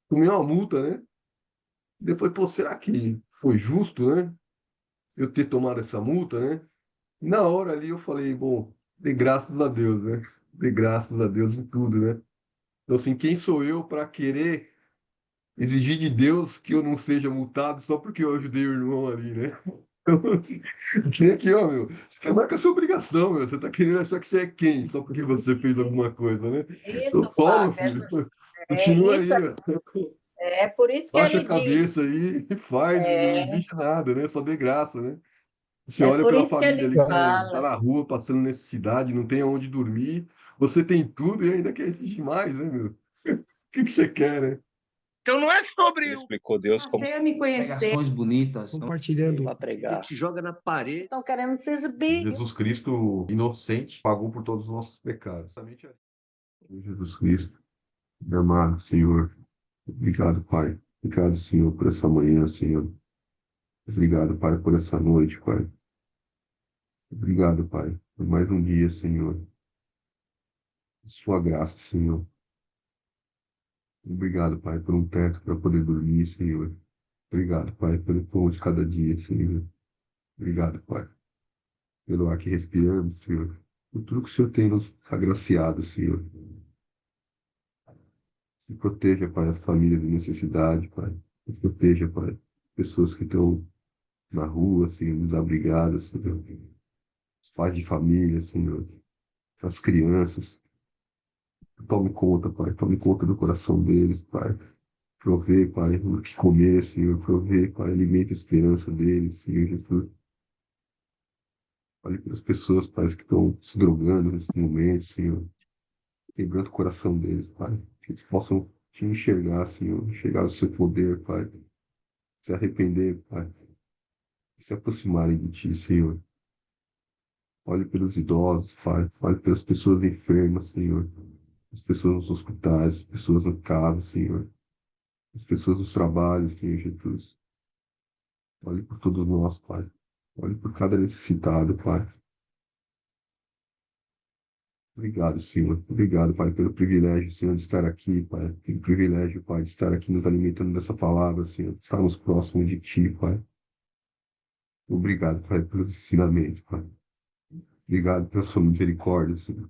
tomei uma multa, né? Daí eu falei, pô, será que foi justo, né? Eu ter tomado essa multa, né? Na hora ali eu falei, bom, dê graças a Deus, né? Dê graças a Deus em tudo, né? Então, assim, quem sou eu para querer exigir de Deus que eu não seja multado só porque eu ajudei o irmão ali, né? Tem aqui, ó, meu. Você marca a sua obrigação, meu. Você tá querendo achar que você é quem? Só porque você fez alguma coisa, né? Então Isso, toma, Fábio. filho. Continua Isso aí, ó. é por isso que Baixa a ele diz. cabeça aí e faz, não É, existe nada, né? Só dê graça, né? Você é olha por para a isso que família ele ali que tá fala. na rua, passando necessidade, não tem aonde dormir. Você tem tudo e ainda quer exigir mais, né, meu? O que que você quer, né? Então não é sobre Ele o. explicou Deus como Passei a me conhecer. Pregações bonitas. Compartilhando. para Ele pregar. te joga na parede. Estão querendo se exibir. Jesus Cristo, inocente, pagou por todos os nossos pecados. Somente Jesus Cristo, meu amado Senhor, obrigado, Pai. Obrigado, Senhor, por essa manhã, Senhor. Obrigado, Pai, por essa noite, Pai. Obrigado, Pai, por mais um dia, Senhor. Sua graça, Senhor. Obrigado, Pai, por um teto para poder dormir, Senhor. Obrigado, Pai, pelo pão de cada dia, Senhor. Obrigado, Pai, pelo ar que respiramos, Senhor. Por tudo que o Senhor tem nos agraciado, Senhor. E proteja, Pai, as famílias de necessidade, Pai. E proteja, Pai, pessoas que estão na rua, Senhor, desabrigadas, Senhor. Os pais de família, Senhor. As crianças. Tome conta, Pai. Tome conta do coração deles, Pai. Provê, Pai, o que comer, Senhor. Provê, Pai, alimenta a esperança deles, Senhor Jesus. Olhe pelas pessoas, Pai, que estão se drogando nesse momento, Senhor. Quebrando o coração deles, Pai. Que eles possam te enxergar, Senhor. Enxergar o seu poder, Pai. Se arrepender, Pai. Se aproximarem de Ti, Senhor. Olhe pelos idosos, Pai. Olhe pelas pessoas enfermas, Senhor. As pessoas nos hospitais, as pessoas na casa, Senhor. As pessoas nos trabalhos, Senhor Jesus. Olhe por todos nós, Pai. Olhe por cada necessitado, Pai. Obrigado, Senhor. Obrigado, Pai, pelo privilégio, Senhor, de estar aqui, Pai. Pelo privilégio, Pai, de estar aqui nos alimentando dessa palavra, Senhor. De estarmos próximos de Ti, Pai. Obrigado, Pai, pelos ensinamentos, Pai. Obrigado pela sua misericórdia, Senhor.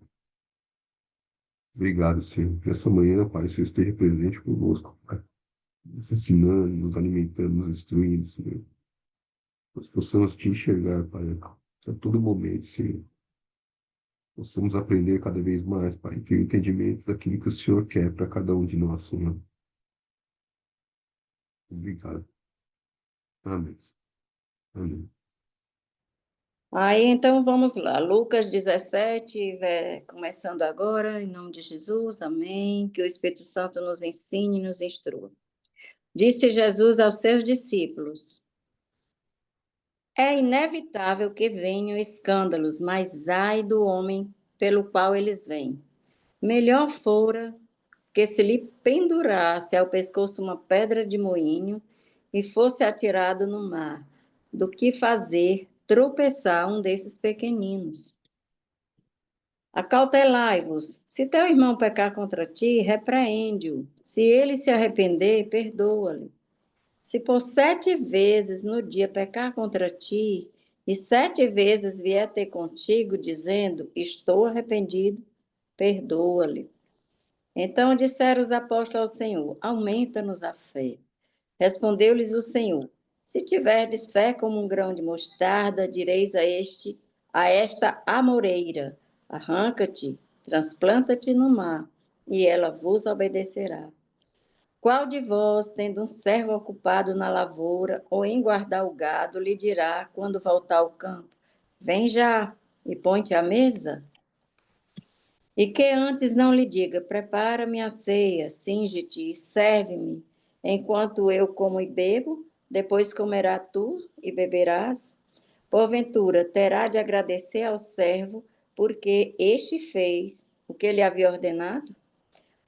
Obrigado, Senhor. Que essa manhã, Pai, o Senhor esteja presente conosco, Pai. Nos ensinando, nos alimentando, nos instruindo, Senhor. Nós possamos te enxergar, Pai, a todo momento, Senhor. Possamos aprender cada vez mais, Pai, ter o entendimento daquilo que o Senhor quer para cada um de nós, Senhor. Obrigado. Amém. Amém. Aí então vamos lá, Lucas 17, começando agora, em nome de Jesus, amém. Que o Espírito Santo nos ensine e nos instrua. Disse Jesus aos seus discípulos: é inevitável que venham escândalos, mas ai do homem pelo qual eles vêm. Melhor fora que se lhe pendurasse ao pescoço uma pedra de moinho e fosse atirado no mar, do que fazer tropeçar um desses pequeninos. Acautelai-vos. Se teu irmão pecar contra ti, repreende-o. Se ele se arrepender, perdoa-lhe. Se por 7 vezes no dia pecar contra ti, e 7 vezes vier ter contigo, dizendo, estou arrependido, perdoa-lhe. Então disseram os apóstolos ao Senhor, aumenta-nos a fé. Respondeu-lhes o Senhor, se tiverdes fé como um grão de mostarda, direis a esta amoreira, arranca-te, transplanta-te no mar, e ela vos obedecerá. Qual de vós, tendo um servo ocupado na lavoura ou em guardar o gado, lhe dirá, quando voltar ao campo, vem já e põe-te à mesa? E que antes não lhe diga, prepara-me a ceia, singe-te e serve-me, enquanto eu como e bebo, depois comerá tu e beberás? Porventura, terá de agradecer ao servo, porque este fez o que lhe havia ordenado?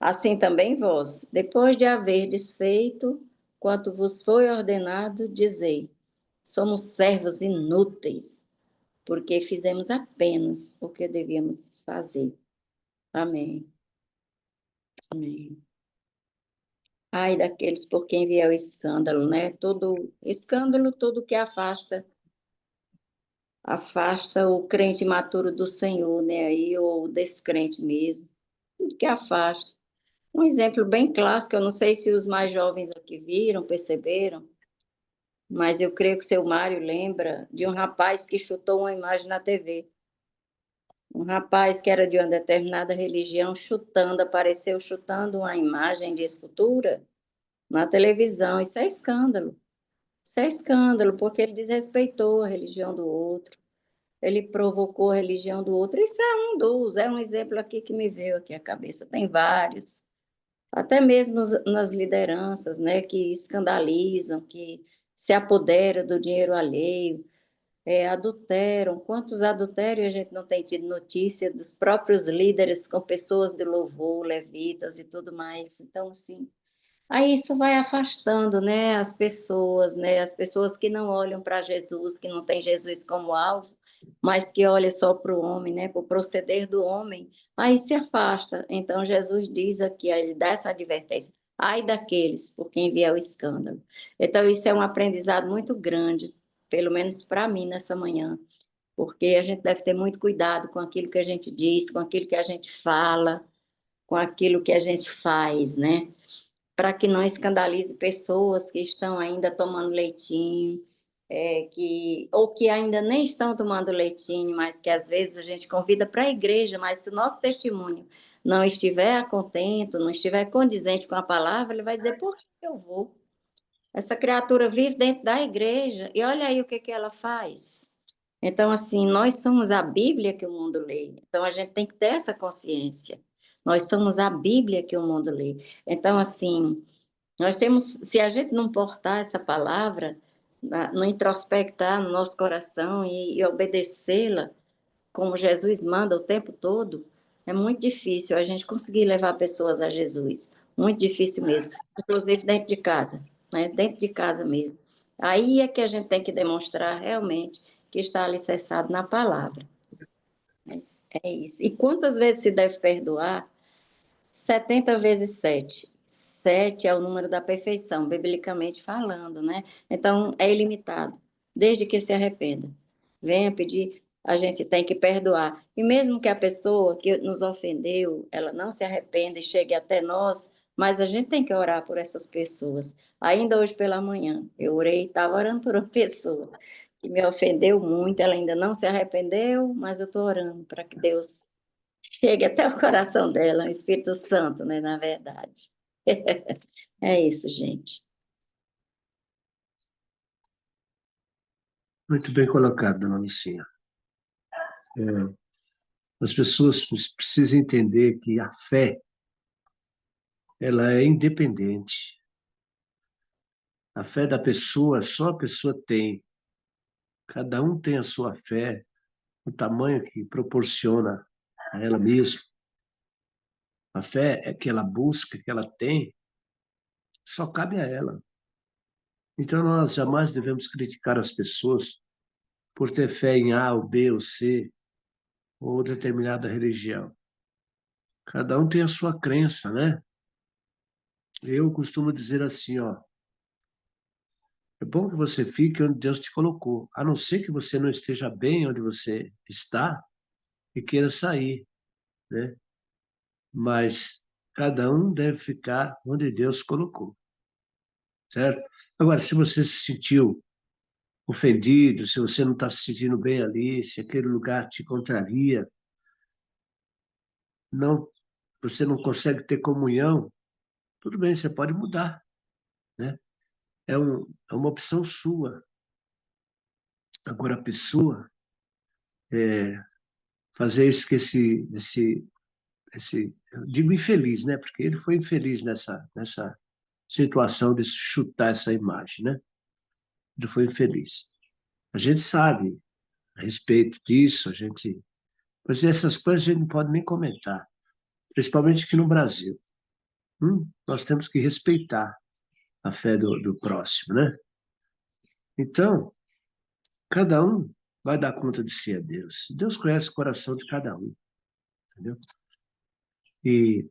Assim também vós, depois de haverdes feito quanto vos foi ordenado, dizei, somos servos inúteis, porque fizemos apenas o que devíamos fazer. Amém. Amém. Ai daqueles por quem vier o escândalo, né? Todo escândalo, tudo que afasta o crente imaturo do Senhor, né? Aí, ou o descrente mesmo, tudo que afasta. Um exemplo bem clássico, eu não sei se os mais jovens aqui viram, perceberam, mas eu creio que seu Mário lembra de um rapaz que chutou uma imagem na TV. Um rapaz que era de uma determinada religião chutando, apareceu chutando uma imagem de escultura na televisão. Isso é escândalo. Isso é escândalo, porque ele desrespeitou a religião do outro, ele provocou a religião do outro. Isso é um exemplo aqui que me veio aqui à cabeça. Tem vários, até mesmo nas lideranças, né, que escandalizam, que se apoderam do dinheiro alheio, adulteram. Quantos adultérios a gente não tem tido notícia dos próprios líderes com pessoas de louvor, levitas e tudo mais. Então, assim, aí isso vai afastando, né, as pessoas que não olham para Jesus, que não tem Jesus como alvo, mas que olham só para o homem, né, para o proceder do homem, aí se afasta. Então Jesus diz aqui, aí ele dá essa advertência, ai daqueles por quem vier o escândalo. Então isso é um aprendizado muito grande, pelo menos para mim nessa manhã, porque a gente deve ter muito cuidado com aquilo que a gente diz, com aquilo que a gente fala, com aquilo que a gente faz, né? Para que não escandalize pessoas que estão ainda tomando leitinho, ou que ainda nem estão tomando leitinho, mas que às vezes a gente convida para a igreja, mas se o nosso testemunho não estiver a contento, não estiver condizente com a palavra, ele vai dizer, por que eu vou? Essa criatura vive dentro da igreja e olha aí o que ela faz. Então, assim, nós somos a Bíblia que o mundo lê. Então, a gente tem que ter essa consciência. Nós somos a Bíblia que o mundo lê. Então, assim, nós temos, se a gente não portar essa palavra, não introspectar no nosso coração e obedecê-la, como Jesus manda o tempo todo, é muito difícil a gente conseguir levar pessoas a Jesus. Muito difícil mesmo. Inclusive dentro de casa, né? Dentro de casa mesmo. Aí é que a gente tem que demonstrar realmente que está alicerçado na palavra. Mas é isso. E quantas vezes se deve perdoar? 70 vezes 7. 7 é o número da perfeição, biblicamente falando, né? Então, é ilimitado, desde que se arrependa. Venha pedir, a gente tem que perdoar. E mesmo que a pessoa que nos ofendeu, ela não se arrependa e chegue até nós, mas a gente tem que orar por essas pessoas. Ainda hoje pela manhã, eu orei, estava orando por uma pessoa que me ofendeu muito, ela ainda não se arrependeu, mas eu estou orando para que Deus chegue até o coração dela, o Espírito Santo, né, na verdade. É isso, gente. Muito bem colocado, dona Lucinha. As pessoas precisam entender que a fé, ela é independente. A fé da pessoa, só a pessoa tem. Cada um tem a sua fé, o tamanho que proporciona a ela mesma. A fé é que ela busca, que ela tem, só cabe a ela. Então, nós jamais devemos criticar as pessoas por ter fé em A, ou B, ou C, ou determinada religião. Cada um tem a sua crença, né? Eu costumo dizer assim, ó, é bom que você fique onde Deus te colocou, a não ser que você não esteja bem onde você está e queira sair, né? Mas cada um deve ficar onde Deus colocou, certo? Agora, se você se sentiu ofendido, se você não está se sentindo bem ali, se aquele lugar te contraria, não, você não consegue ter comunhão, tudo bem, você pode mudar, né? É uma opção sua. Agora, a pessoa fazer isso que eu digo infeliz, né? Porque ele foi infeliz nessa situação de chutar essa imagem, né? Ele foi infeliz. A gente sabe a respeito disso, mas essas coisas a gente não pode nem comentar, principalmente aqui no Brasil. Nós temos que respeitar a fé do próximo, né? Então, cada um vai dar conta de si a Deus. Deus conhece o coração de cada um, entendeu? E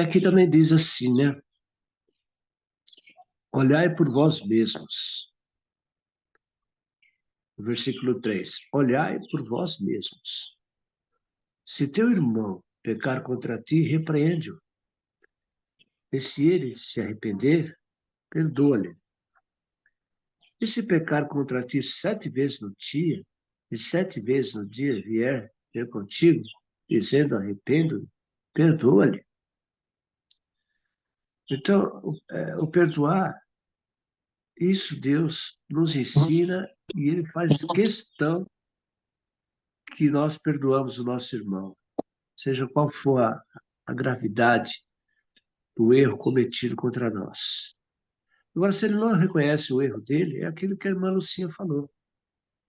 aqui também diz assim, né? olhai por vós mesmos. Versículo 3. Olhai por vós mesmos. Se teu irmão pecar contra ti, repreende-o. E se ele se arrepender, perdoa-lhe. E se pecar contra ti 7 vezes no dia, e 7 vezes no dia vier ter contigo, dizendo arrependo, perdoa-lhe. Então, o perdoar, isso Deus nos ensina e Ele faz questão que nós perdoamos o nosso irmão, seja qual for a gravidade do erro cometido contra nós. Agora, se ele não reconhece o erro dele, é aquilo que a irmã Lucinha falou.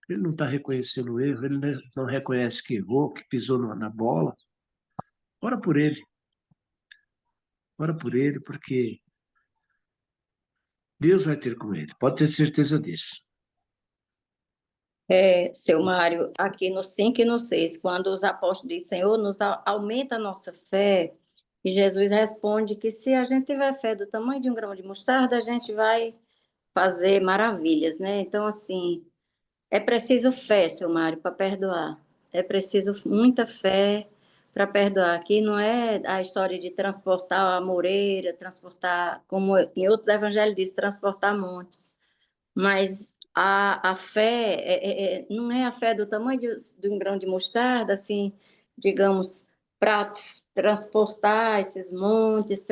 Ele não está reconhecendo o erro, ele não reconhece que errou, que pisou na bola. Ora por ele. Ora por ele, porque Deus vai ter com ele. Pode ter certeza disso. Seu Mário, aqui no 5 e no 6, quando os apóstolos dizem, Senhor, aumenta a nossa fé, e Jesus responde que se a gente tiver fé do tamanho de um grão de mostarda, a gente vai fazer maravilhas, né? Então, assim, é preciso fé, seu Mário, para perdoar. É preciso muita fé para perdoar. Aqui não é a história de transportar a moreira, transportar, como em outros evangelhos diz, transportar montes. Mas a fé não é a fé do tamanho de um grão de mostarda, assim, digamos, para transportar esses montes,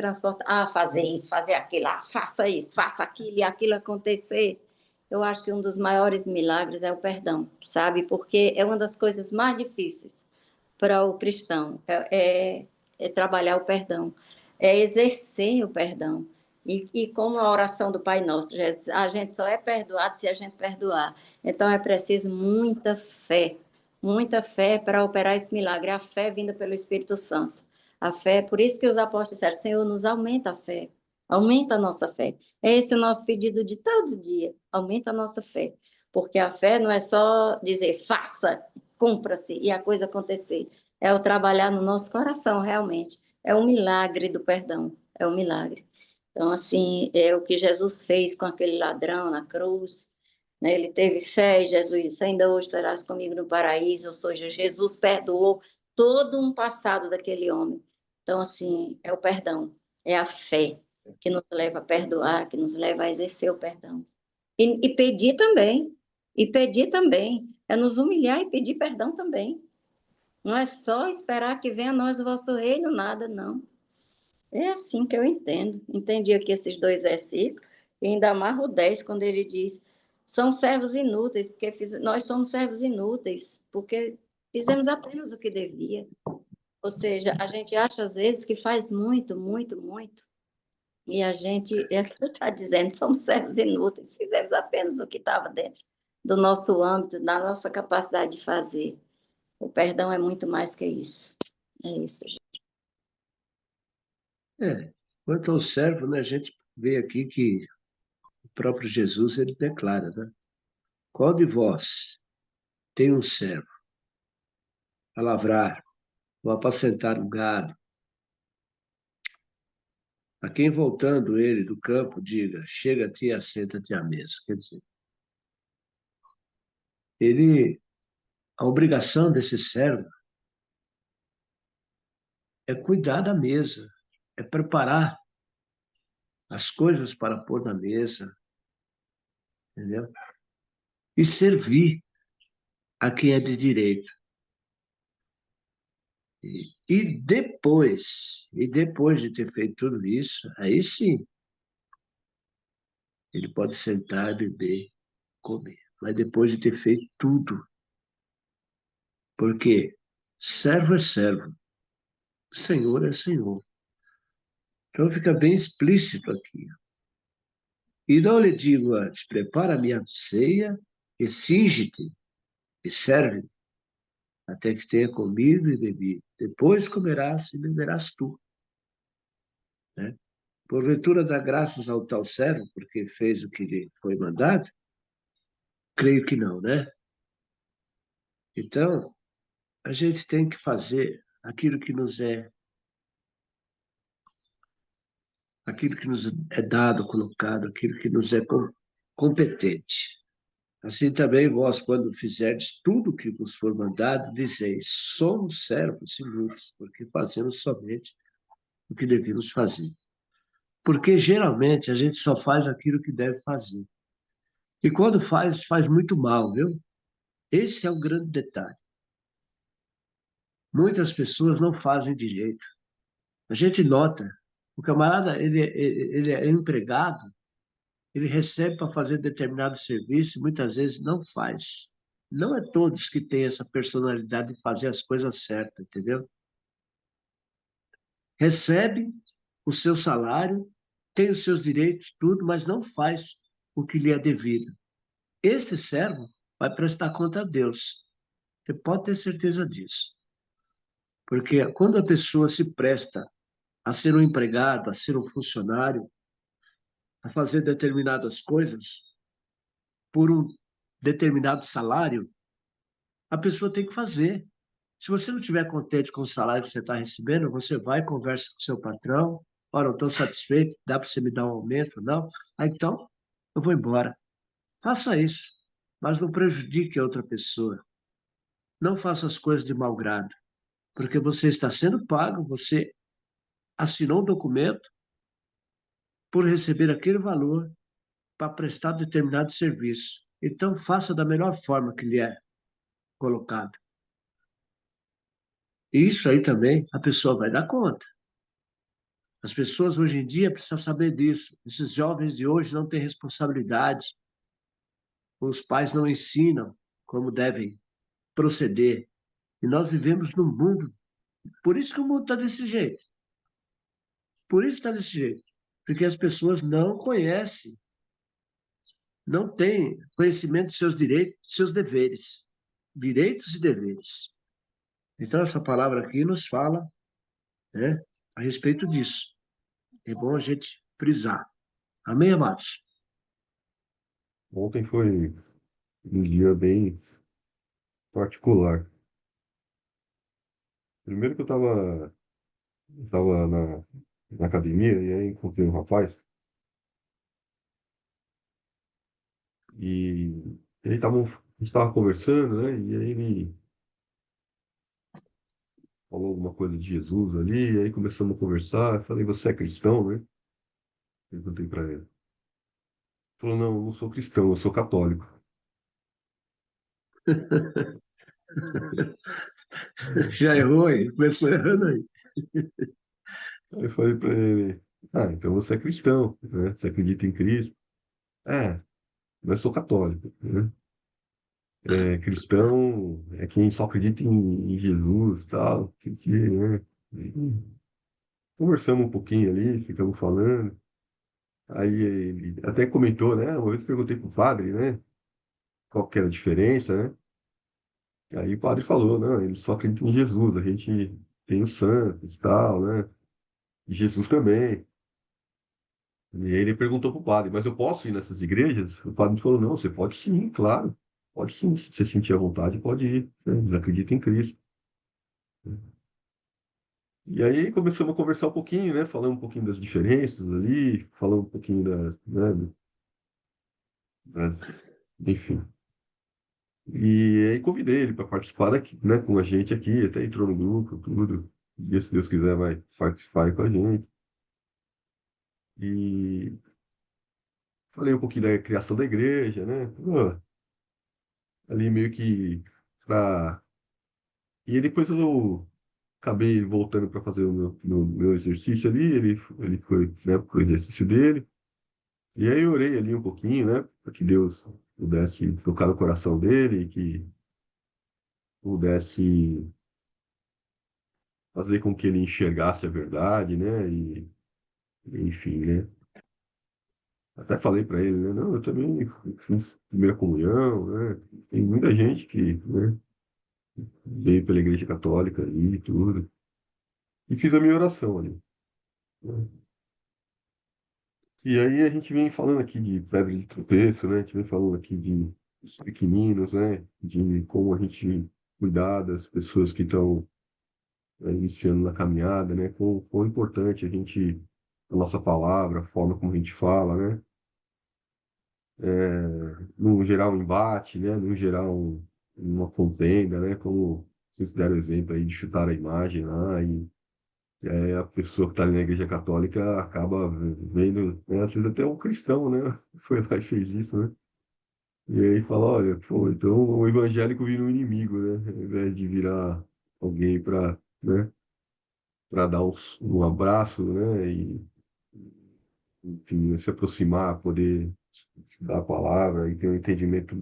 fazer isso, fazer aquilo, faça isso, faça aquilo e aquilo acontecer. Eu acho que um dos maiores milagres é o perdão, sabe? Porque é uma das coisas mais difíceis para o cristão, é trabalhar o perdão, é exercer o perdão. E como a oração do Pai Nosso, Jesus, a gente só é perdoado se a gente perdoar. Então é preciso muita fé para operar esse milagre. A fé vinda pelo Espírito Santo. A fé, por isso que os apóstolos disseram, Senhor, nos aumenta a fé, aumenta a nossa fé. É esse o nosso pedido de todo dia, aumenta a nossa fé. Porque a fé não é só dizer, faça, cumpra-se e a coisa acontecer. É o trabalhar no nosso coração, realmente. É um milagre do perdão, é um milagre. Então, assim, é o que Jesus fez com aquele ladrão na cruz, né? Ele teve fé e Jesus disse, ainda hoje estarás comigo no paraíso, ou seja, Jesus perdoou todo um passado daquele homem. Então, assim, é o perdão, é a fé que nos leva a perdoar, que nos leva a exercer o perdão. E pedir também, é nos humilhar e pedir perdão também. Não é só esperar que venha a nós o vosso reino, nada, não. É assim que eu entendo. Entendi aqui esses 2 versículos, e ainda amarro o 10, quando ele diz, são servos inúteis, porque nós somos servos inúteis, porque fizemos apenas o que devia. Ou seja, a gente acha às vezes que faz muito, muito, muito, e a gente, é o que você está dizendo, somos servos inúteis, fizemos apenas o que estava dentro do nosso âmbito, da nossa capacidade de fazer. O perdão é muito mais que isso. É isso, gente. Quanto ao servo, né, a gente vê aqui que o próprio Jesus, ele declara, né? Qual de vós tem um servo a lavrar ou apacentar um gado, a quem voltando ele do campo diga, chega-te e assenta-te à mesa? Quer dizer, a obrigação desse servo é cuidar da mesa, é preparar as coisas para pôr na mesa, entendeu? E servir a quem é de direito. E depois de ter feito tudo isso, aí sim, ele pode sentar, beber, comer. Mas depois de ter feito tudo. Porque servo é servo, senhor é senhor. Então fica bem explícito aqui. E não lhe digo antes, prepara a minha ceia e cinge-te e serve até que tenha comido e bebido. Depois comerás e beberás tu. Né? Porventura dá graças ao tal servo, porque fez o que lhe foi mandado? Creio que não, né? Então, a gente tem que fazer aquilo que nos é aquilo que nos é dado, colocado, aquilo que nos é competente. Assim também vós, quando fizerdes tudo o que vos for mandado, dizeis, somos servos inúteis, porque fazemos somente o que devemos fazer. Porque geralmente a gente só faz aquilo que deve fazer. E quando faz, faz muito mal, viu? Esse é o grande detalhe. Muitas pessoas não fazem direito. A gente nota, o camarada, ele é empregado, ele recebe para fazer determinado serviço e muitas vezes não faz. Não é todos que têm essa personalidade de fazer as coisas certas, entendeu? Recebe o seu salário, tem os seus direitos, tudo, mas não faz o que lhe é devido. Este servo vai prestar conta a Deus. Você pode ter certeza disso. Porque quando a pessoa se presta a ser um empregado, a ser um funcionário, a fazer determinadas coisas por um determinado salário, a pessoa tem que fazer. Se você não estiver contente com o salário que você está recebendo, você vai, conversa com o seu patrão, olha, não estou satisfeito, dá para você me dar um aumento? Não? Ah, então, eu vou embora. Faça isso, mas não prejudique a outra pessoa. Não faça as coisas de mau grado, porque você está sendo pago, você assinou um documento por receber aquele valor para prestar determinado serviço. Então, faça da melhor forma que lhe é colocado. E isso aí também a pessoa vai dar conta. As pessoas hoje em dia precisam saber disso. Esses jovens de hoje não têm responsabilidade. Os pais não ensinam como devem proceder. E nós vivemos num mundo. Por isso que o mundo está desse jeito. Por isso está desse jeito. Porque as pessoas não conhecem, não têm conhecimento dos seus direitos, dos seus deveres. Direitos e deveres. Então, essa palavra aqui nos fala, né, a respeito disso. É bom a gente frisar. Amém, amados? Ontem foi um dia bem particular. Primeiro que eu tava na academia e aí encontrei um rapaz e a gente tava conversando, né? E aí ele falou alguma coisa de Jesus ali, e aí começamos a conversar. Eu falei, você é cristão, né? Perguntei para ele. Ele falou, não, eu não sou cristão, eu sou católico. Já errou aí? Começou errando aí. Aí eu falei para ele, ah, então você é cristão, né? Você acredita em Cristo? É, mas eu sou católico, né? É, cristão é quem só acredita em Jesus e tal, né? E conversamos um pouquinho ali, ficamos falando. Aí ele até comentou, né? Uma vez eu perguntei pro padre, né? Qual que era a diferença, né? Aí o padre falou, não, ele só acredita em Jesus, a gente tem os santos e tal, né? E Jesus também. E aí ele perguntou pro padre, mas eu posso ir nessas igrejas? O padre falou, não, você pode sim, claro. Pode sim, se você sentir à vontade, pode ir. Né? Eles acreditam em Cristo. E aí começamos a conversar um pouquinho, né? Falando um pouquinho das diferenças ali, falando um pouquinho né? Enfim. E aí convidei ele para participar daqui, né? Com a gente aqui, até entrou no grupo, tudo. E se Deus quiser vai participar aí com a gente. E falei um pouquinho da criação da igreja, né? Pô, ali meio que para. E aí depois eu acabei voltando para fazer o meu exercício ali, ele foi, né, pro exercício dele. E aí eu orei ali um pouquinho, né, para que Deus pudesse tocar no coração dele, que pudesse fazer com que ele enxergasse a verdade, né, e enfim, né. Até falei para ele, né, não, eu também fiz primeira comunhão, né. Tem muita gente que, né, veio pela Igreja Católica ali e tudo. E fiz a minha oração ali, né. E aí a gente vem falando aqui de pedra de tropeço, né? A gente vem falando aqui de os pequeninos, né? De como a gente cuidar das pessoas que estão iniciando na caminhada, né? Quão importante a gente a nossa palavra, a forma como a gente fala, né? Não gerar um embate, né? Não gerar uma contenda, né? Como vocês deram exemplo aí de chutar a imagem lá e aí a pessoa que está ali na igreja católica acaba vendo, né? Às vezes até um cristão, né? Foi lá e fez isso, né? E aí fala, olha, pô, então o evangélico vira um inimigo, né? Ao invés de virar alguém para, né? Para dar um abraço, né? E, enfim, se aproximar, poder dar a palavra e ter um entendimento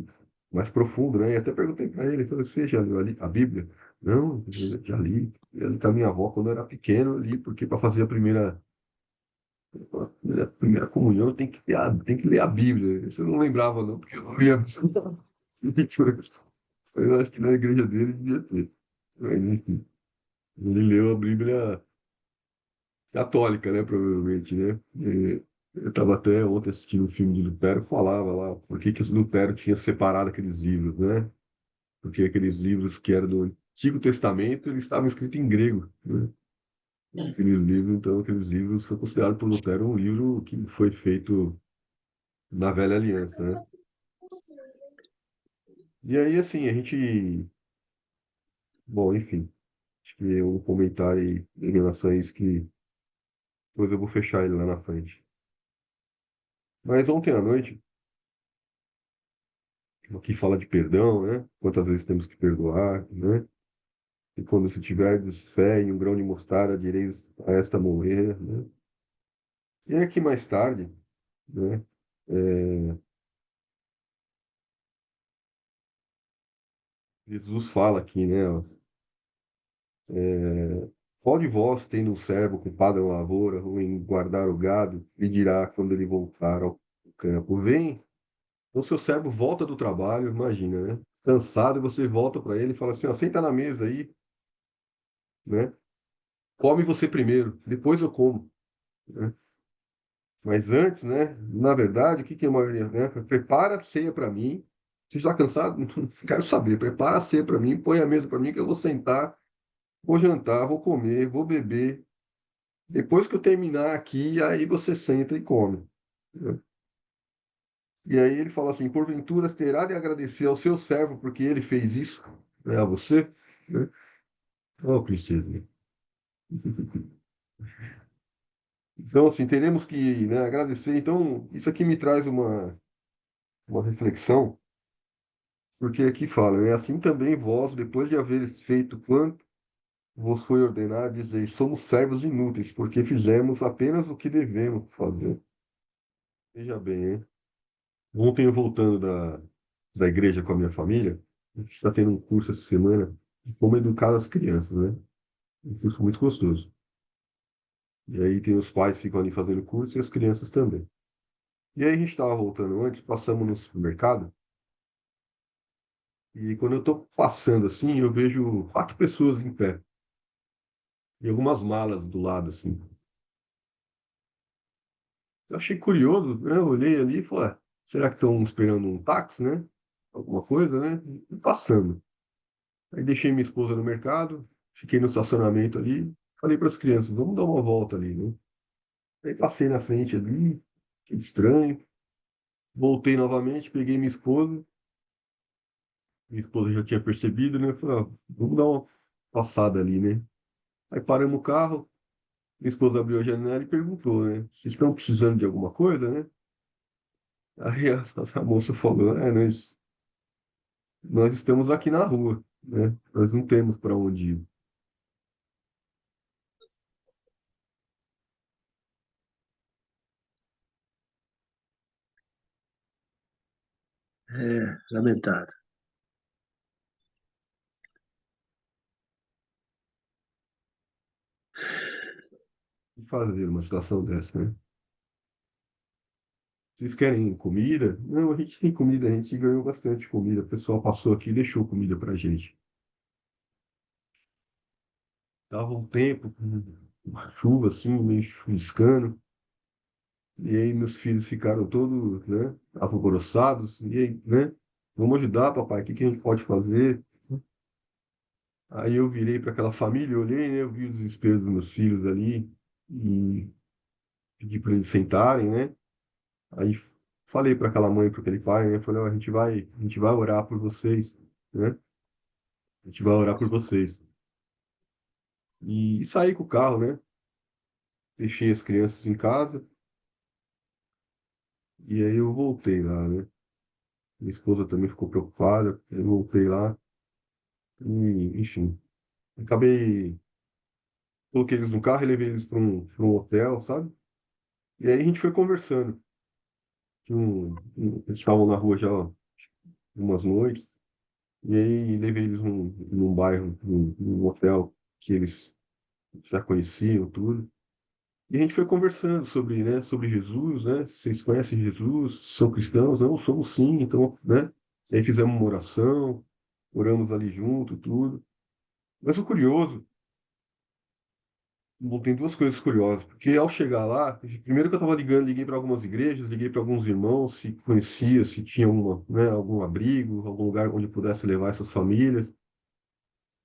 mais profundo, né? E até perguntei para ele, falei, você já leu a Bíblia? Não, eu já li. Eu li com a minha avó quando eu era pequeno, eu li, porque para fazer a primeira comunhão tem que ler a Bíblia. Isso eu não lembrava, não, porque eu não lia. Eu acho que na igreja dele devia ter. Mas, enfim, ele leu a Bíblia católica, né, provavelmente, né? Eu estava até ontem assistindo um filme de Lutero, falava lá por que que o Lutero tinha separado aqueles livros, né? Porque aqueles livros que eram do Antigo Testamento, eles estavam escritos em grego, né? Aqueles livros foram considerados por Lutero um livro que foi feito na Velha Aliança, né? E aí, assim, a gente, bom, enfim, acho que é um comentário aí em relação a isso que depois eu vou fechar ele lá na frente. Mas ontem à noite, aqui fala de perdão, né? Quantas vezes temos que perdoar, né? E quando se tiverdes fé em um grão de mostarda, direis a esta morrer, né? E aqui mais tarde, né? é, Jesus fala aqui, né? Ó, qual de vós, tendo um servo ocupado em lavoura ou em guardar o gado, lhe dirá quando ele voltar ao campo, vem, o seu servo volta do trabalho, imagina, né? Cansado, e você volta para ele e fala assim, ó, senta na mesa aí, né? Come você primeiro, depois eu como, né? Mas antes, né? Na verdade, o que que é uma, né? Prepara a ceia para mim. Você está cansado? Não quero saber. Prepara a ceia para mim, põe a mesa para mim que eu vou sentar, vou jantar, vou comer, vou beber. Depois que eu terminar aqui, aí você senta e come, né? E aí ele fala assim: porventura terá de agradecer ao seu servo porque ele fez isso, né, a você, né? Oh, princesa. Então, assim, teremos que, né, agradecer. Então, isso aqui me traz uma reflexão. Porque aqui fala, né? Assim também vós, depois de haveres feito quanto vos foi ordenado, dizeis, somos servos inúteis, porque fizemos apenas o que devemos fazer. Veja bem, hein? Ontem eu voltando da igreja com a minha família, a gente está tendo um curso essa semana de como educar as crianças, né? Um curso muito gostoso. E aí tem os pais que ficam ali fazendo curso e as crianças também. E aí a gente estava voltando antes, passamos no supermercado, e quando eu estou passando assim, eu vejo 4 pessoas em pé. E algumas malas do lado, assim. Eu achei curioso, né? Eu olhei ali e falei, será que estão esperando um táxi, né? Alguma coisa, né? E passando. Aí deixei minha esposa no mercado, fiquei no estacionamento ali, falei para as crianças, vamos dar uma volta ali, né? Aí passei na frente ali, que estranho. Voltei novamente, peguei minha esposa já tinha percebido, né? Falei, vamos dar uma passada ali, né? Aí paramos o carro, minha esposa abriu a janela e perguntou, né? Vocês estão precisando de alguma coisa, né? Aí a moça falou, nós estamos aqui na rua, né? Nós não temos para onde ir. É lamentável. O que fazer numa situação dessa, né? Vocês querem comida? Não, a gente tem comida, a gente ganhou bastante comida. O pessoal passou aqui e deixou comida pra gente. Tava um tempo, com uma chuva assim, meio chuviscando. E aí meus filhos ficaram todos, né, alvoroçados. E aí, né? Vamos ajudar, papai, o que que a gente pode fazer? Aí eu virei para aquela família, olhei, né, eu vi o desespero dos meus filhos ali. E pedi para eles sentarem, né? Aí falei para aquela mãe, para aquele pai, né? Falei, ó, a gente vai orar por vocês, né? A gente vai orar por vocês. E saí com o carro, né? Deixei as crianças em casa e aí eu voltei lá, né? Minha esposa também ficou preocupada, eu voltei lá e, enfim, acabei, coloquei eles no carro e levei eles para um hotel, sabe? E aí a gente foi conversando. Eles estavam na rua já umas noites, e aí levei eles num bairro, num hotel que eles já conheciam, tudo. E a gente foi conversando sobre, né, sobre Jesus, né? Vocês conhecem Jesus? São cristãos? Não, somos sim, então, né? E aí fizemos uma oração, oramos ali junto, tudo. Mas o curioso, bom, tem duas coisas curiosas, porque ao chegar lá, primeiro que eu estava ligando, liguei para algumas igrejas, liguei para alguns irmãos, se conhecia, se tinha alguma, né, algum abrigo, algum lugar onde pudesse levar essas famílias.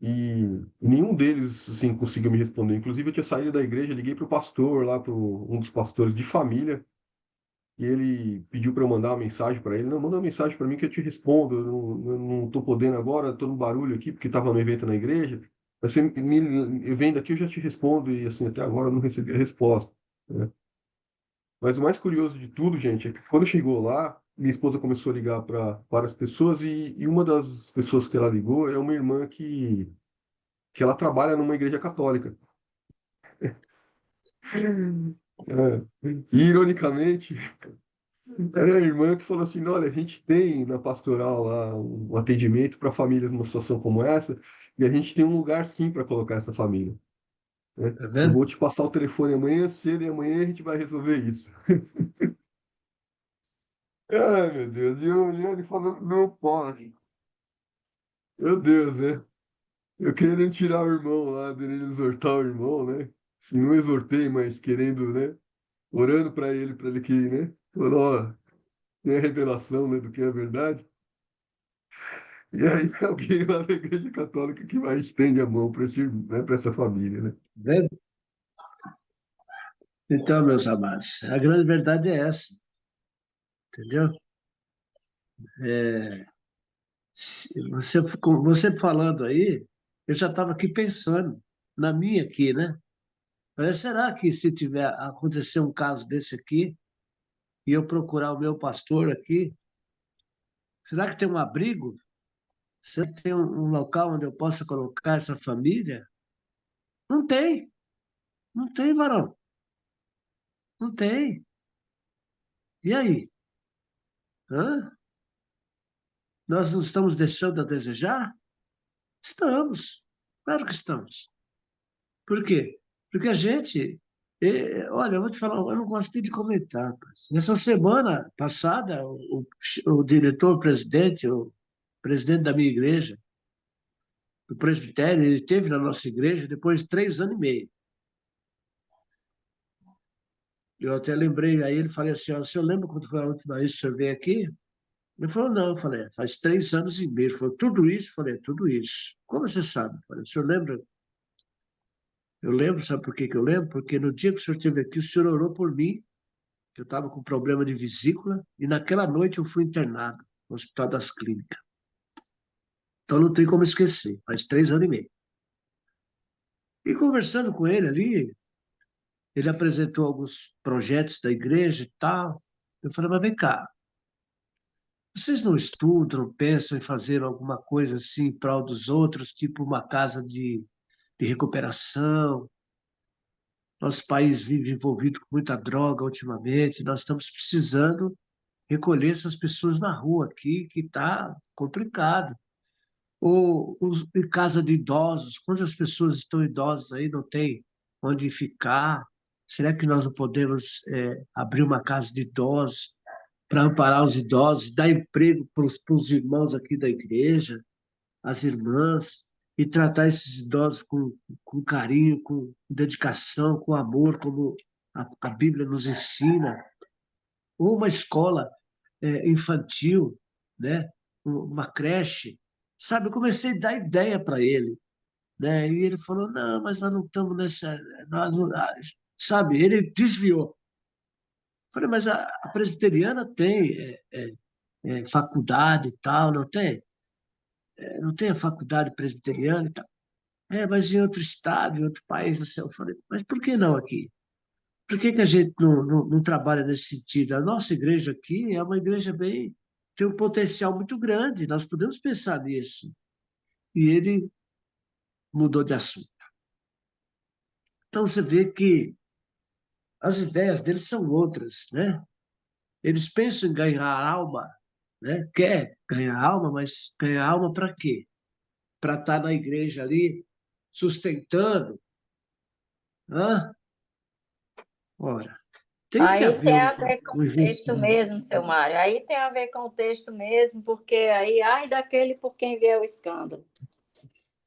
E nenhum deles, assim, conseguiu me responder. Inclusive, eu tinha saído da igreja, liguei para o pastor, lá para um dos pastores de família, e ele pediu para eu mandar uma mensagem para ele. Não, manda uma mensagem para mim que eu te respondo. Eu não estou podendo agora, estou no barulho aqui porque estava no evento na igreja. Mas você me vendo aqui, eu já te respondo. E assim, até agora eu não recebi a resposta, né? Mas o mais curioso de tudo, gente, é que quando chegou lá, minha esposa começou a ligar para várias pessoas e uma das pessoas que ela ligou é uma irmã que ela trabalha numa igreja católica. É. E, ironicamente, era a irmã que falou assim: olha, a gente tem na pastoral lá um atendimento para famílias numa situação como essa, e a gente tem um lugar sim para colocar essa família, né? Tá Eu vendo? vou te passar o telefone amanhã cedo e amanhã a gente vai resolver isso. Ai, meu Deus, e ele falando, não pode. Meu Deus, né? Eu querendo tirar o irmão lá, querendo exortar o irmão, né? E não exortei, mas querendo, né? Orando para ele que, né? Falando, ó, tem a revelação, né, do que é verdade. E aí alguém lá da Igreja Católica que vai estende a mão para né, para essa família, né? Tá vendo? Então, meus amados, a grande verdade é essa, entendeu? É, você falando aí, eu já estava aqui pensando, na minha aqui, né? Falei, será que se tiver acontecer um caso desse aqui, e eu procurar o meu pastor aqui, será que tem um abrigo? Será que tem um local onde eu possa colocar essa família? Não tem, não tem, varão, não tem. E aí? Hã? Nós não estamos deixando a desejar? Estamos, claro que estamos. Por quê? Porque a gente, olha, eu vou te falar, eu não gosto nem de comentar, mas nessa semana passada, o diretor-presidente, o presidente da minha igreja, do presbitério, ele esteve na nossa igreja depois de 3 anos e meio. Eu até lembrei, aí ele falou assim, ó, o senhor lembra quando foi a última vez que o senhor veio aqui? Ele falou, não, eu falei, faz 3 anos e meio. Ele falou, tudo isso? Eu falei, tudo isso. Como você sabe? Eu falei, o senhor lembra? Eu lembro, sabe por que que eu lembro? Porque no dia que o senhor esteve aqui, o senhor orou por mim, que eu estava com problema de vesícula, e naquela noite eu fui internado no Hospital das Clínicas. Então não tem como esquecer, faz 3 anos e meio. E conversando com ele ali, ele apresentou alguns projetos da igreja e tal. Eu falei, mas vem cá, vocês não estudam, não pensam em fazer alguma coisa assim em prol dos outros, tipo uma casa de recuperação? Nosso país vive envolvido com muita droga ultimamente, nós estamos precisando recolher essas pessoas na rua aqui, que está complicado. Ou em casa de idosos, quantas pessoas estão idosas aí, não tem onde ficar? Será que nós não podemos abrir uma casa de idosos para amparar os idosos, dar emprego para os irmãos aqui da igreja, as irmãs, e tratar esses idosos com carinho, com dedicação, com amor, como a Bíblia nos ensina? Ou uma escola infantil, né? Uma creche, sabe? Eu comecei a dar ideia para ele, né? E ele falou, não, mas nós não estamos nessa, nós não- sabe? Ele desviou. Falei, mas a presbiteriana tem faculdade e tal, não tem? Não tem a faculdade presbiteriana e tal. Mas em outro estado, em outro país, você... Eu falei, mas por que não aqui? Por que que a gente não trabalha nesse sentido? A nossa igreja aqui é uma igreja bem... tem um potencial muito grande, nós podemos pensar nisso. E ele mudou de assunto. Então você vê que as ideias deles são outras, né? Eles pensam em ganhar alma, né? Quer ganhar alma, mas ganhar alma para quê? Para estar na igreja ali, sustentando. Hã? Ora, tem que Aí haver tem a ver com um o texto investimento. mesmo, seu Mário. Aí tem a ver com o texto mesmo, porque aí, ai daquele por quem vier o escândalo.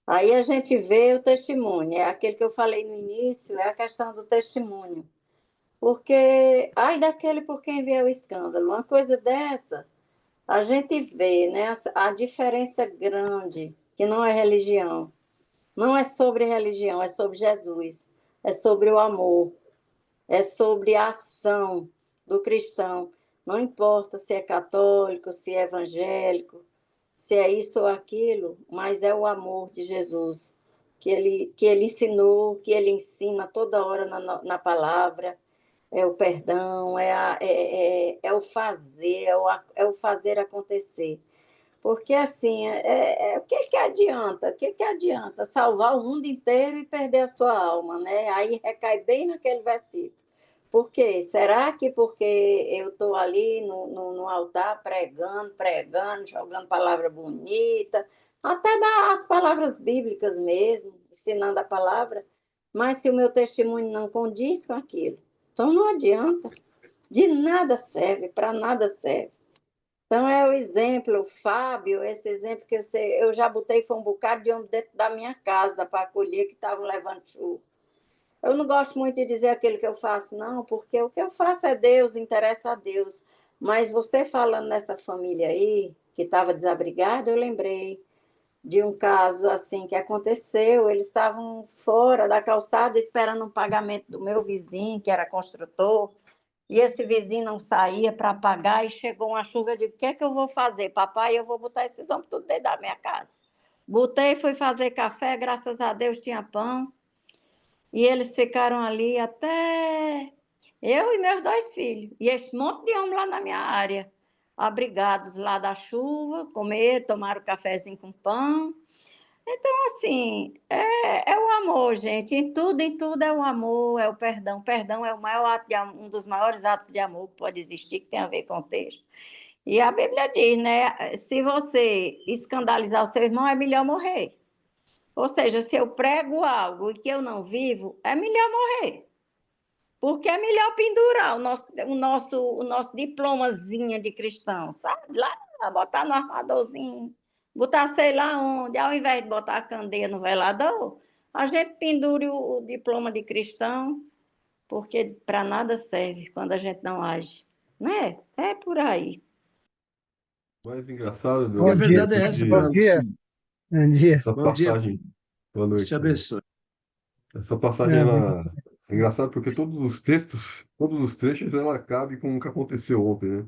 Aí a gente vê o testemunho, é aquele que eu falei no início, é a questão do testemunho. Porque, ai daquele por quem vier o escândalo, uma coisa dessa, a gente vê, né, a diferença grande, que não é religião. Não é sobre religião, é sobre Jesus, é sobre o amor, é sobre a ação do cristão. Não importa se é católico, se é evangélico, se é isso ou aquilo, mas é o amor de Jesus, que ele ensinou, que ele ensina toda hora na palavra, é o perdão, é o fazer, é o fazer acontecer. Porque assim, o que que adianta? O que que adianta salvar o mundo inteiro e perder a sua alma, né? Aí recai bem naquele versículo. Por quê? Será que porque eu estou ali no altar pregando, jogando palavra bonita, até dar as palavras bíblicas mesmo, ensinando a palavra, mas se o meu testemunho não condiz com aquilo, então não adianta, de nada serve, para nada serve. Então, é o exemplo, Fábio, esse exemplo que eu já botei, foi um bocado de homem dentro da minha casa para acolher que estavam levando chuva. Eu não gosto muito de dizer aquilo que eu faço, não, porque o que eu faço é Deus, interessa a Deus. Mas você falando nessa família aí, que estava desabrigada, eu lembrei de um caso assim que aconteceu. Eles estavam fora da calçada esperando um pagamento do meu vizinho, que era construtor, e esse vizinho não saía para pagar, e chegou uma chuva. Eu digo, o que é que eu vou fazer, papai? Eu vou botar esses homens tudo dentro da minha casa. Botei, fui fazer café, graças a Deus tinha pão, e eles ficaram ali até eu e meus dois filhos, e esse monte de homem lá na minha área, abrigados lá da chuva, comer, tomaram cafezinho com pão. Então, assim, é o amor, gente. Em tudo é o amor, é o perdão. Perdão é o maior ato um dos maiores atos de amor que pode existir, que tem a ver com o texto. E a Bíblia diz, né? Se você escandalizar o seu irmão, é melhor morrer. Ou seja, se eu prego algo e que eu não vivo, é melhor morrer. Porque é melhor pendurar o nosso diplomazinho de cristão, sabe? Lá, botar no armadorzinho, botar sei lá onde, ao invés de botar a candeia no velador, a gente pendure o diploma de cristão, porque para nada serve quando a gente não age, né? É por aí. O mais engraçado, E meu a Bom amigo, dia, é verdade é essa, meu bom porque dia, amigo. bom dia. essa Bom dia, passagem, filho. boa Deus te noite, né? abençoe. Essa passagem, É, bom ela é engraçada porque todos os textos, todos os trechos, ela cabe com o que aconteceu ontem, né?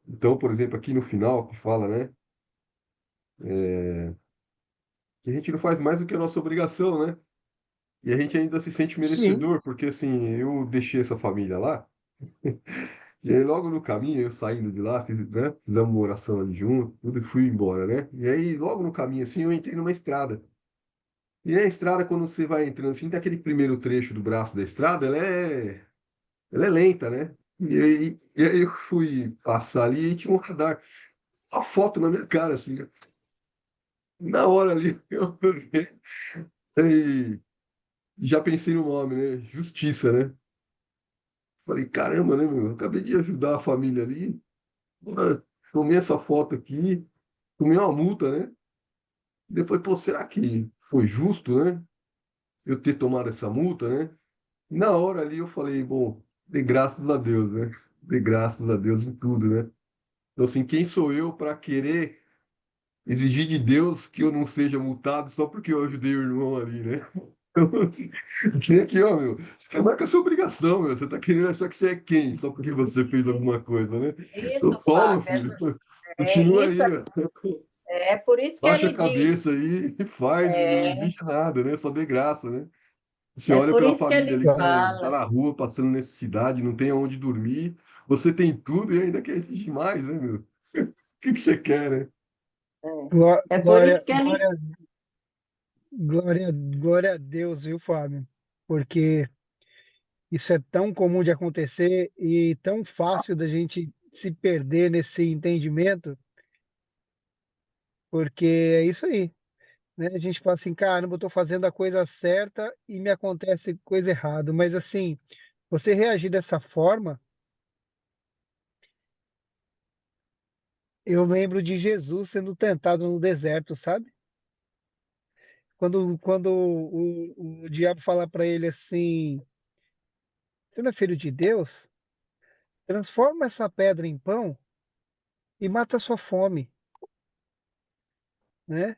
Então, por exemplo, aqui no final, que fala, né? Que a gente não faz mais do que a nossa obrigação, né? E a gente ainda se sente Sim, merecedor, porque assim, eu deixei essa família lá, e aí logo no caminho, eu saindo de lá, né? Fizemos uma oração ali junto, tudo e fui embora, né? E aí, logo no caminho, assim, eu entrei numa estrada. E a estrada, quando você vai entrando assim, tem aquele primeiro trecho do braço da estrada, ela é lenta, né? E aí eu fui passar ali e tinha um radar. Uma foto na minha cara, assim, né? Na hora ali, eu e já pensei no nome, né? Justiça, né? Falei, caramba, né, meu? Eu acabei de ajudar a família ali, ah, tomei essa foto aqui, tomei uma multa, né? Depois, pô, será que foi justo, né? Eu ter tomado essa multa, né? Na hora ali eu falei, bom, dê graças a Deus, né? Dê graças a Deus em tudo, né? Então, assim, quem sou eu para querer exigir de Deus que eu não seja multado só porque eu ajudei o irmão ali, né? Vem aqui, ó, meu. Você marca a sua obrigação, meu. Você tá querendo achar que você é quem? Só porque você fez alguma coisa, né? Então Isso, toma, Fábio, filho. Continua isso aí, ó. é por isso que Baixa a ele diz, cabeça aí e faz, e não é, existe nada, né? Só dê graça, né? Você é olha por para a isso que família ele ali que tá fala. na rua, passando necessidade, não tem aonde dormir. Você tem tudo e ainda quer exigir mais, né, meu? O que que você quer, né? É por Glória, isso que ele glória a Deus, viu, Fábio? Porque isso é tão comum de acontecer e tão fácil da gente se perder nesse entendimento, porque é isso aí, né? A gente fala assim, caramba, eu tô fazendo a coisa certa e me acontece coisa errada. Mas assim, você reagir dessa forma, eu lembro de Jesus sendo tentado no deserto, sabe? Quando o diabo fala para ele assim, você não é filho de Deus? Transforma essa pedra em pão e mata a sua fome, né?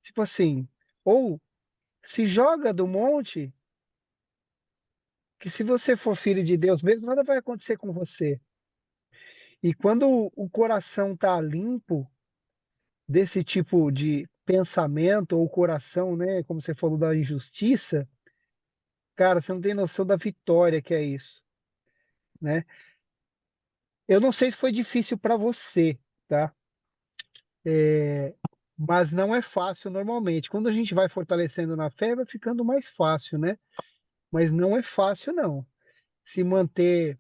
Tipo assim, ou se joga do monte, que se você for filho de Deus mesmo, nada vai acontecer com você. E quando o coração tá limpo desse tipo de pensamento, ou o coração, né, como você falou da injustiça, cara, você não tem noção da vitória que é isso, né? Eu não sei se foi difícil para você, tá? Mas não é fácil normalmente. Quando a gente vai fortalecendo na fé, vai ficando mais fácil, né? Mas não é fácil, não. Se manter,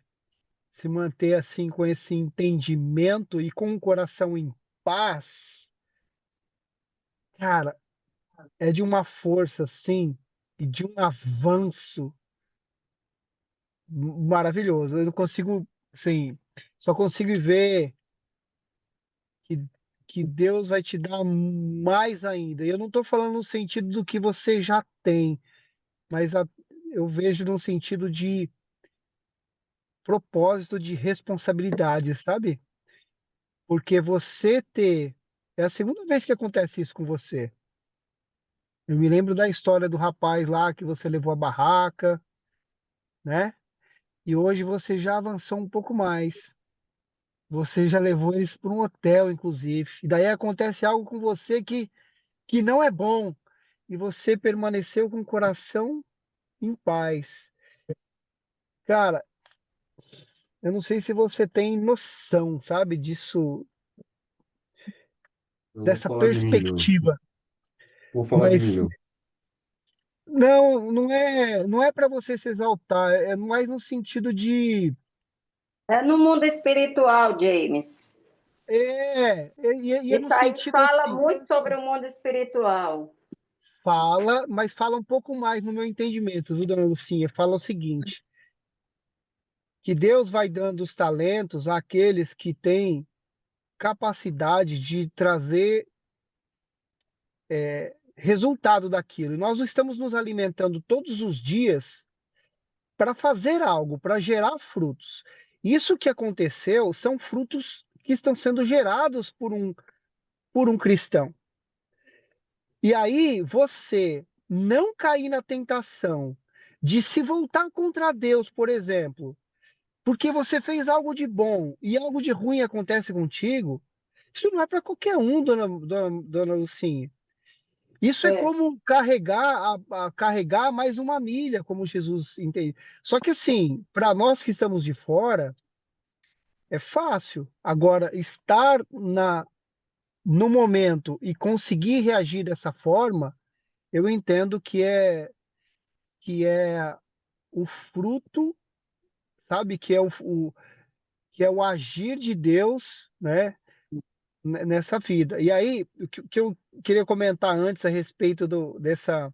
se manter assim com esse entendimento e com o coração em paz, cara, é de uma força assim e de um avanço maravilhoso. Eu não consigo, assim, só consigo ver que, que Deus vai te dar mais ainda. E eu não estou falando no sentido do que você já tem, mas eu vejo no sentido de propósito, de responsabilidade, sabe? Porque você ter. É a segunda vez que acontece isso com você. Eu me lembro da história do rapaz lá que você levou a barraca, né? E hoje você já avançou um pouco mais. Você já levou eles para um hotel, inclusive. E daí acontece algo com você que não é bom. E você permaneceu com o coração em paz. Cara, eu não sei se você tem noção, sabe, disso, Eu vou dessa falar de mim, não. perspectiva. Vou falar de mim, Mas não. não é para você se exaltar, é mais no sentido de é no mundo espiritual, James. e é no Isso aí sentido fala assim, muito sobre o mundo espiritual. fala, mas fala um pouco mais no meu entendimento, viu, dona Lucinha? Fala o seguinte, que Deus vai dando os talentos àqueles que têm capacidade de trazer resultado daquilo. E nós estamos nos alimentando todos os dias para fazer algo, para gerar frutos. Isso que aconteceu são frutos que estão sendo gerados por um cristão. E aí você não cair na tentação de se voltar contra Deus, por exemplo, porque você fez algo de bom e algo de ruim acontece contigo, isso não é para qualquer um, dona Lucinha. Isso é É, como carregar mais uma milha, como Jesus entende. Só que assim, para nós que estamos de fora, é fácil. Agora, estar no momento e conseguir reagir dessa forma, eu entendo que é o fruto, sabe? Que é o agir de Deus, né? Nessa vida. E aí, o que eu queria comentar antes a respeito dessa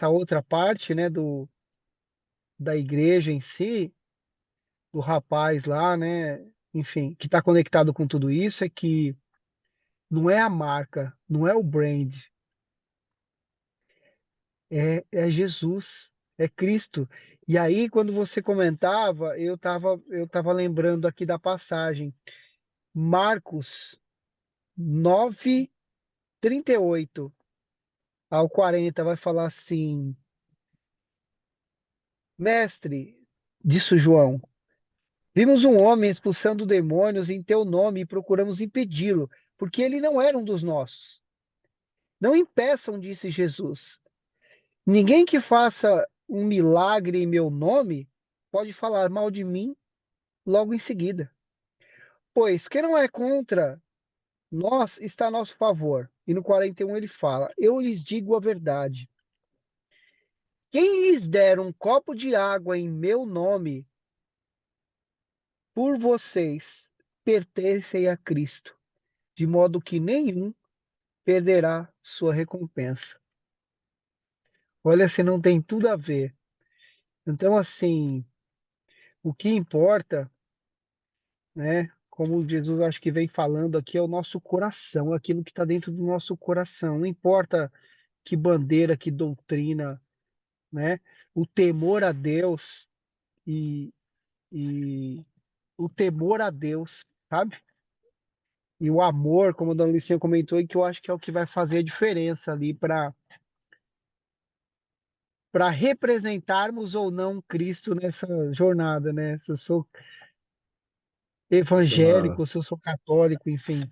outra parte, né? Da igreja em si, do rapaz lá, né? Enfim, que está conectado com tudo isso, é que não é a marca, não é o brand, é Jesus, é Cristo. E aí, quando você comentava, eu tava lembrando aqui da passagem, Marcos 9:38. ao 40 vai falar assim: Mestre, disse João, vimos um homem expulsando demônios em teu nome e procuramos impedi-lo, porque ele não era um dos nossos. Não impeçam, disse Jesus. Ninguém que faça um milagre em meu nome pode falar mal de mim logo em seguida. Pois quem não é contra nós está a nosso favor. E no 41 ele fala: Eu lhes digo a verdade. Quem lhes der um copo de água em meu nome, por vocês, pertencem a Cristo, de modo que nenhum perderá sua recompensa. Olha, se não tem tudo a ver. Então, assim, o que importa, né? Como Jesus acho que vem falando aqui, é o nosso coração, aquilo que está dentro do nosso coração. Não importa que bandeira, que doutrina, né? O temor a Deus e, e o temor a Deus, sabe? E o amor, como a dona Lucinha comentou, e que eu acho que é o que vai fazer a diferença ali para representarmos ou não Cristo nessa jornada, né? Se eu sou Ah, evangélico, se eu sou católico, enfim.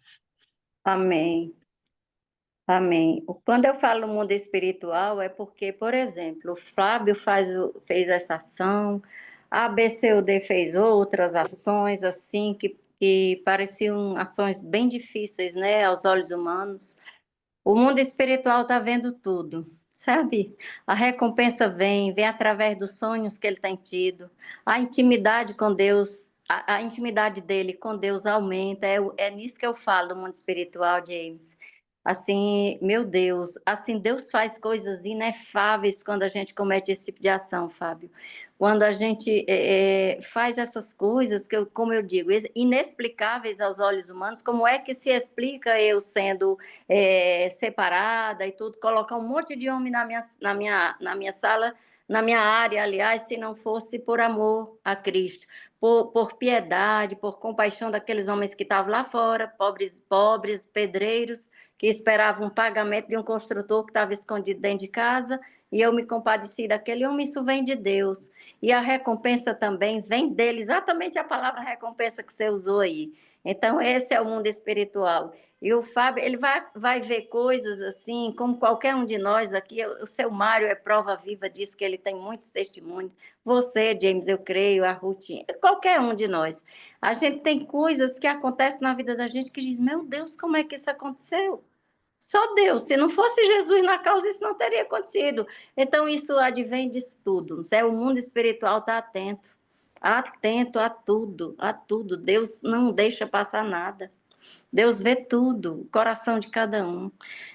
Amém. Amém. Quando eu falo no mundo espiritual, é porque, por exemplo, o Fábio fez essa ação, a ABCUD fez outras ações, assim, que pareciam ações bem difíceis, né, aos olhos humanos. O mundo espiritual está vendo tudo, sabe? A recompensa vem através dos sonhos que ele tem tido, a intimidade com Deus, a intimidade dele com Deus aumenta. É nisso que eu falo do mundo espiritual, James. Assim, meu Deus, assim, Deus faz coisas inefáveis quando a gente comete esse tipo de ação, Fábio. Quando a gente faz essas coisas, como eu digo, inexplicáveis aos olhos humanos, como é que se explica eu sendo separada e tudo, colocar um monte de homem na minha sala, na minha área, aliás, se não fosse por amor a Cristo, por piedade, por compaixão daqueles homens que estavam lá fora, pobres pedreiros, que esperavam um pagamento de um construtor que estava escondido dentro de casa, e eu me compadeci daquele homem, isso vem de Deus. E a recompensa também vem dele, exatamente a palavra recompensa que você usou aí. Então, esse é o mundo espiritual. E o Fábio, ele vai ver coisas assim, como qualquer um de nós aqui. O seu Mário é prova viva disso, que ele tem muitos testemunhos. Você, James, eu creio, a Ruth, qualquer um de nós. A gente tem coisas que acontecem na vida da gente que diz, meu Deus, como é que isso aconteceu? Só Deus. Se não fosse Jesus na causa, isso não teria acontecido. Então, isso advém disso tudo. O mundo espiritual está atento. Atento a tudo, a tudo. Deus não deixa passar nada. Deus vê tudo, o coração de cada um.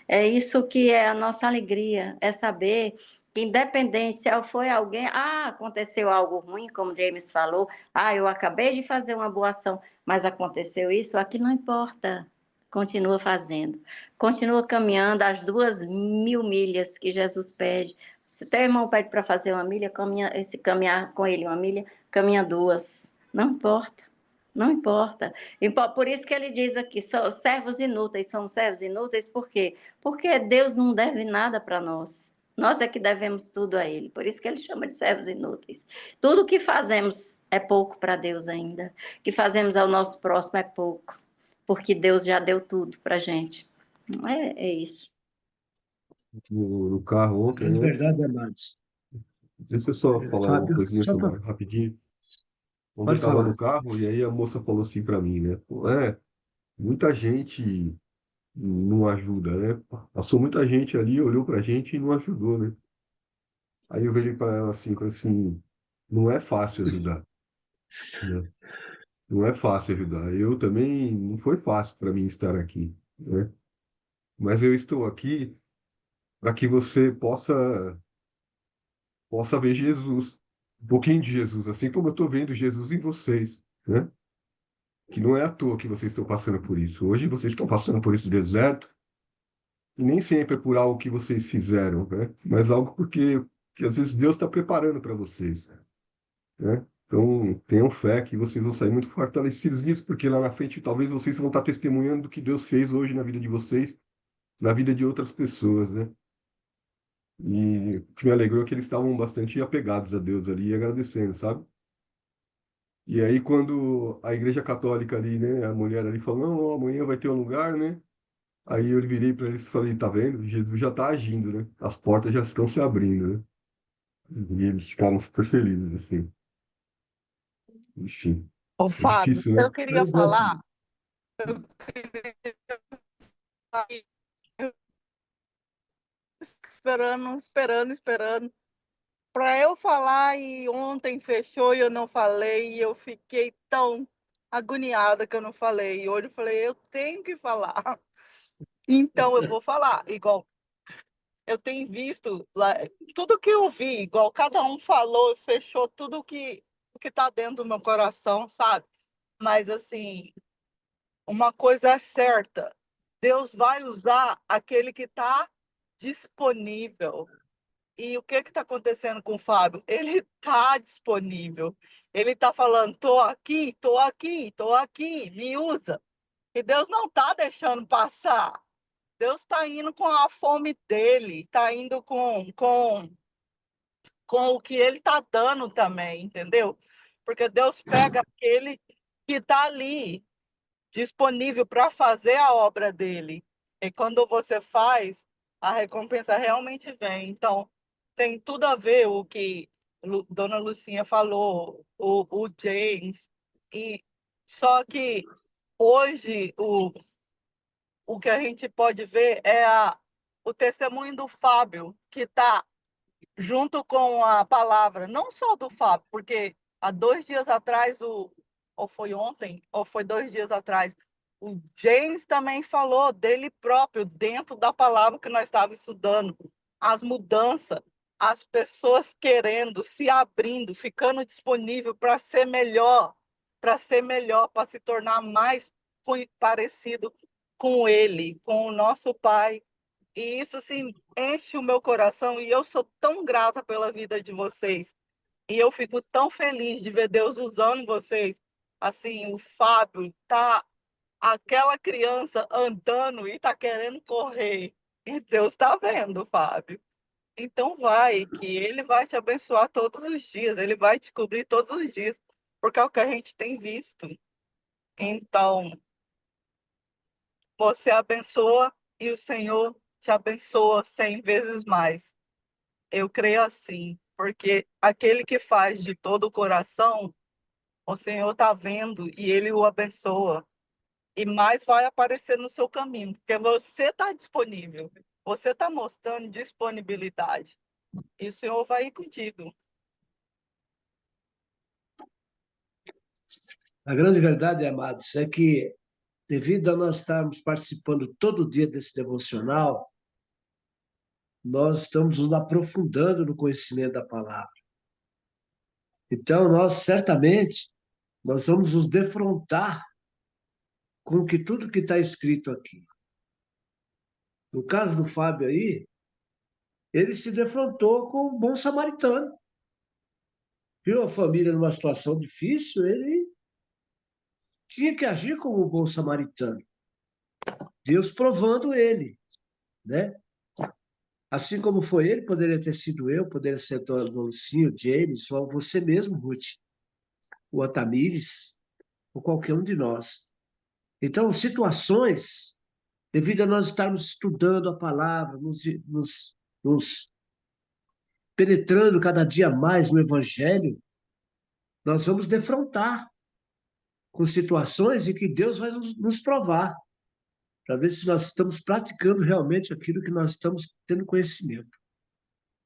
É isso que é a nossa alegria, é saber que independente se foi alguém, aconteceu algo ruim, como James falou, eu acabei de fazer uma boa ação, mas aconteceu isso, aqui não importa. Continua fazendo, continua caminhando as 2.000 milhas que Jesus pede. Se teu irmão pede para fazer uma milha, se caminhar com ele uma milha, caminha duas. Não importa, não importa. Por isso que ele diz aqui, servos inúteis, somos servos inúteis, por quê? Porque Deus não deve nada para nós. Nós é que devemos tudo a Ele. Por isso que ele chama de servos inúteis. Tudo que fazemos é pouco para Deus ainda. O que fazemos ao nosso próximo é pouco. Porque Deus já deu tudo para a gente. É isso. no carro ontem, É né? verdade, amados. Deixa eu só falar uma Fábio, coisinha só sobre para... rapidinho. Ontem eu Pode estava no falar. carro e aí a moça falou assim para mim, né? Pô, muita gente não ajuda, né? Passou muita gente ali, olhou pra gente e não ajudou, né? Aí eu virei para ela assim, falei assim, não é fácil ajudar, né? Não é fácil ajudar. Eu também, não foi fácil para mim estar aqui, né? Mas eu estou aqui para que você possa ver Jesus, um pouquinho de Jesus, assim como eu estou vendo Jesus em vocês, né? Que não é à toa que vocês estão passando por isso. Hoje vocês estão passando por esse deserto, e nem sempre é por algo que vocês fizeram, né? Mas algo que às vezes Deus está preparando para vocês, né? Então, tenham fé que vocês vão sair muito fortalecidos nisso, porque lá na frente talvez vocês vão estar testemunhando do que Deus fez hoje na vida de vocês, na vida de outras pessoas, né? E o que me alegrou é que eles estavam bastante apegados a Deus ali e agradecendo, sabe? E aí, quando a Igreja Católica ali, né, a mulher ali falou, não, amanhã vai ter um lugar, né? Aí eu virei para eles e falei, tá vendo? Jesus já está agindo, né? As portas já estão se abrindo, né? E eles ficaram super felizes, assim. Enfim, Ô, é Fábio, difícil, eu né? queria Pois é, falar, eu queria falar, esperando, para eu falar e ontem fechou e eu não falei e eu fiquei tão agoniada que eu não falei. E hoje eu falei, eu tenho que falar. Então eu vou falar, igual eu tenho visto lá, tudo que eu vi, igual cada um falou, fechou tudo o que está dentro do meu coração, sabe? Mas assim, uma coisa é certa, Deus vai usar aquele que está disponível. E o que está acontecendo com o Fábio? Ele está disponível. Ele está falando, estou aqui, me usa. E Deus não está deixando passar. Deus está indo com a fome dele, está indo com o que ele está dando também, entendeu? Porque Deus pega aquele que está ali, disponível para fazer a obra dele. E quando você faz, a recompensa realmente vem. Então, tem tudo a ver o que Dona Lucinha falou, o James. E só que hoje o que a gente pode ver é o testemunho do Fábio, que está junto com a palavra, não só do Fábio, porque há 2 dias atrás, ou foi ontem, ou foi 2 dias atrás, o James também falou dele próprio, dentro da palavra que nós estávamos estudando, as mudanças, as pessoas querendo, se abrindo, ficando disponível para ser melhor, para se tornar mais parecido com ele, com o nosso Pai. E isso, assim, enche o meu coração e eu sou tão grata pela vida de vocês. E eu fico tão feliz de ver Deus usando vocês. Assim, o Fábio tá aquela criança andando e tá querendo correr. E Deus está vendo, Fábio. Então vai, que ele vai te abençoar todos os dias, ele vai te cobrir todos os dias, porque é o que a gente tem visto. Então, você abençoa e o Senhor te abençoa 100 vezes mais. Eu creio assim, porque aquele que faz de todo o coração, o Senhor está vendo e ele o abençoa. E mais vai aparecer no seu caminho, porque você está disponível, você está mostrando disponibilidade. E o Senhor vai ir contigo. a grande verdade, amados, é que devido a nós estarmos participando todo dia desse devocional, nós estamos nos aprofundando no conhecimento da palavra. Então, nós certamente nós vamos nos defrontar com que tudo que está escrito aqui. No caso do Fábio aí, ele se defrontou com o bom samaritano. Viu a família numa situação difícil, ele tinha que agir como o bom samaritano. Deus provando ele, né? Assim como foi ele, poderia ter sido eu, poderia ser o Lucinho, o James, ou você mesmo, Ruth, o Otamires, ou qualquer um de nós. Então, situações, devido a nós estarmos estudando a palavra, nos penetrando cada dia mais no Evangelho, nós vamos defrontar com situações em que Deus vai nos provar, para ver se nós estamos praticando realmente aquilo que nós estamos tendo conhecimento,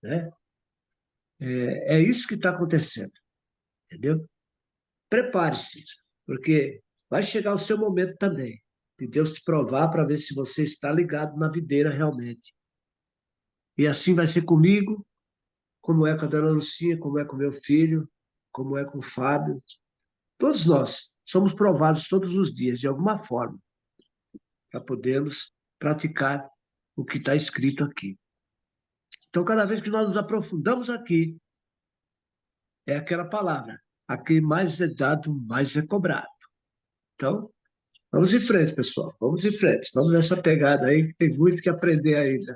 né? É isso que está acontecendo, entendeu? Prepare-se, porque vai chegar o seu momento também, de Deus te provar para ver se você está ligado na videira realmente. E assim vai ser comigo, como é com a dona Lucinha, como é com meu filho, como é com o Fábio. Todos nós somos provados todos os dias, de alguma forma, para podermos praticar o que está escrito aqui. Então, cada vez que nós nos aprofundamos aqui, é aquela palavra: a quem mais é dado, mais é cobrado. Então, vamos em frente, pessoal. Vamos em frente. Vamos nessa pegada aí, que tem muito que aprender ainda.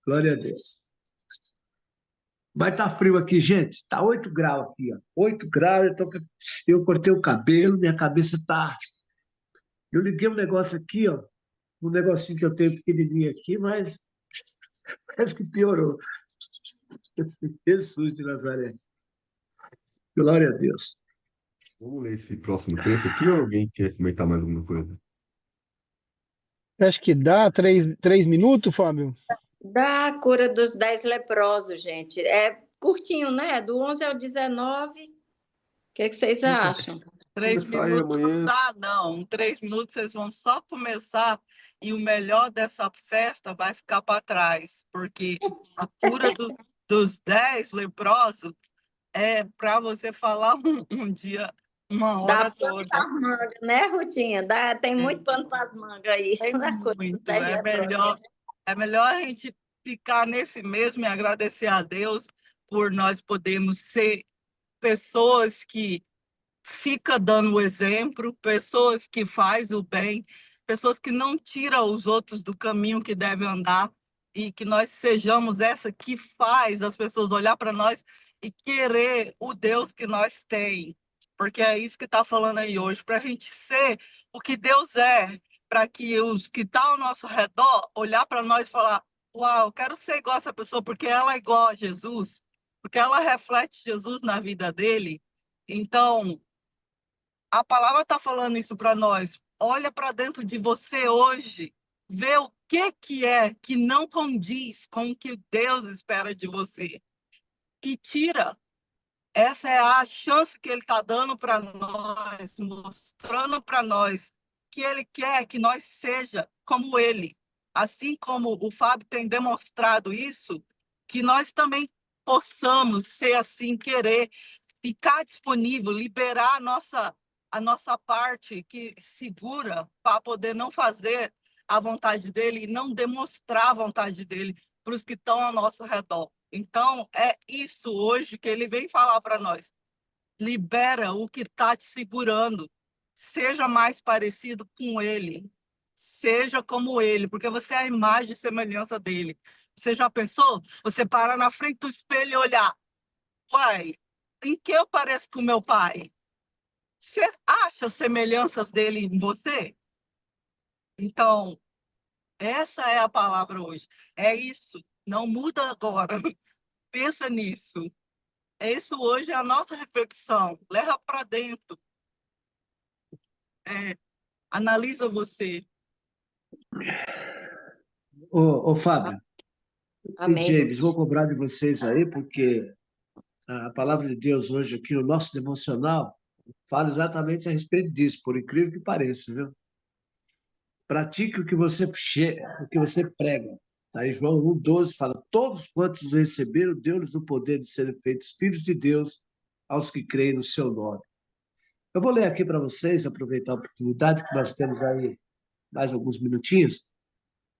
Glória a Deus. Mas tá frio aqui, gente. Tá 8 graus aqui, ó. 8 graus, eu cortei o cabelo, minha cabeça tá. Eu liguei um negócio aqui, ó. Um negocinho que eu tenho pequenininho aqui, mas parece que piorou. Jesus de Nazaré. Glória a Deus. Vamos ler esse próximo trecho aqui ou alguém quer comentar mais alguma coisa? Acho que dá 3 minutos, Fábio? Da cura dos 10 leprosos, gente. É curtinho, né? Do 11 ao 19. O que vocês acham? 3 Começar aí minutos não amanhã. dá, não. 3 minutos vocês vão só começar e o melhor dessa festa vai ficar para trás, porque a cura dos 10 leprosos é para você falar um dia, uma Dá hora pano toda. para manga, né, Rutinha? Tem É, muito pano para as mangas aí. tem Na cura dos muito. 10 leprosos. É melhor a gente ficar nesse mesmo e agradecer a Deus por nós podermos ser pessoas que fica dando o exemplo, pessoas que faz o bem, pessoas que não tiram os outros do caminho que devem andar e que nós sejamos essa que faz as pessoas olhar para nós e querer o Deus que nós tem, porque é isso que está falando aí hoje, para a gente ser o que Deus é, para que os que estão ao nosso redor olhar para nós e falar, uau, eu quero ser igual a essa pessoa porque ela é igual a Jesus, porque ela reflete Jesus na vida dele. Então, a palavra está falando isso para nós. Olha para dentro de você hoje, vê o que é que não condiz com o que Deus espera de você e tira. Essa é a chance que Ele está dando para nós, mostrando para nós que Ele quer que nós seja como Ele. Assim como o Fábio tem demonstrado isso, que nós também possamos ser assim, querer ficar disponível, liberar a nossa parte que segura para poder não fazer a vontade dele e não demonstrar a vontade dele para os que estão ao nosso redor. Então, é isso hoje que ele vem falar para nós. Libera o que está te segurando. Seja mais parecido com ele. Seja como ele, porque você é a imagem e semelhança dele. Você já pensou? Você parar na frente do espelho e olhar. Uai, em que eu pareço com meu pai? Você acha semelhanças dele em você? Então, essa é a palavra hoje. É isso. Não muda agora. Pensa nisso. Isso hoje é a nossa reflexão. Leva para dentro. Analisa você. Ô, Fábio e Amém, James, vou Ruth. cobrar de vocês aí, porque a palavra de Deus hoje aqui no nosso devocional fala exatamente a respeito disso, por incrível que pareça, viu? Pratique o que você prega. Tá? Em João 1,12 fala: todos quantos o receberam, deu-lhes o poder de serem feitos filhos de Deus aos que creem no seu nome. Eu vou ler aqui para vocês, aproveitar a oportunidade que nós temos aí mais alguns minutinhos.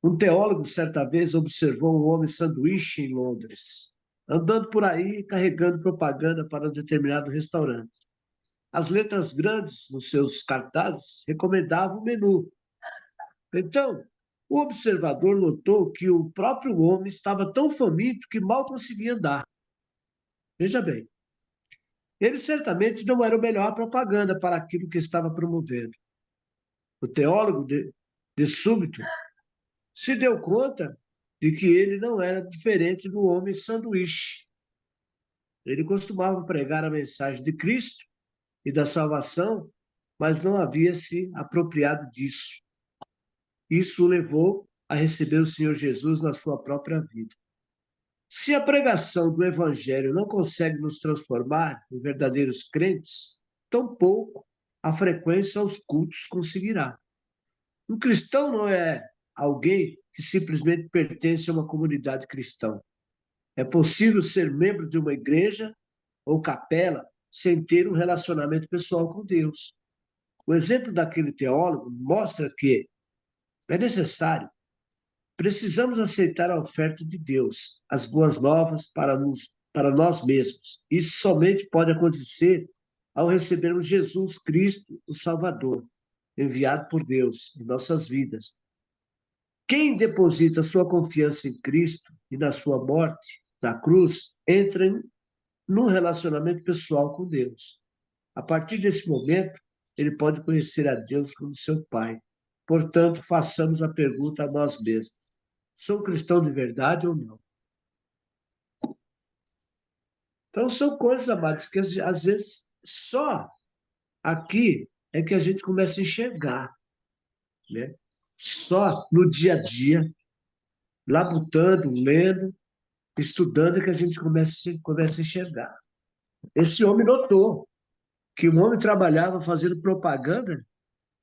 Um teólogo, certa vez, observou um homem sanduíche em Londres, andando por aí carregando propaganda para um determinado restaurante. As letras grandes nos seus cartazes recomendavam o menu. Então, o observador notou que o próprio homem estava tão faminto que mal conseguia andar. Veja bem, ele certamente não era o melhor propaganda para aquilo que estava promovendo. O teólogo, de súbito, se deu conta de que ele não era diferente do homem sanduíche. Ele costumava pregar a mensagem de Cristo e da salvação, mas não havia se apropriado disso. Isso o levou a receber o Senhor Jesus na sua própria vida. Se a pregação do Evangelho não consegue nos transformar em verdadeiros crentes, tampouco a frequência aos cultos conseguirá. Um cristão não é alguém que simplesmente pertence a uma comunidade cristã. É possível ser membro de uma igreja ou capela sem ter um relacionamento pessoal com Deus. O exemplo daquele teólogo mostra que é necessário. Precisamos aceitar a oferta de Deus, as boas novas para nós mesmos. Isso somente pode acontecer ao recebermos Jesus Cristo, o Salvador, enviado por Deus em nossas vidas. Quem deposita sua confiança em Cristo e na sua morte, na cruz, entra num relacionamento pessoal com Deus. A partir desse momento, ele pode conhecer a Deus como seu Pai. Portanto, façamos a pergunta a nós mesmos: sou cristão de verdade ou não? Então, são coisas, amados, que às vezes só aqui é que a gente começa a enxergar, né? Só no dia a dia, labutando, lendo, estudando, é que a gente começa a enxergar. Esse homem notou que o homem trabalhava fazendo propaganda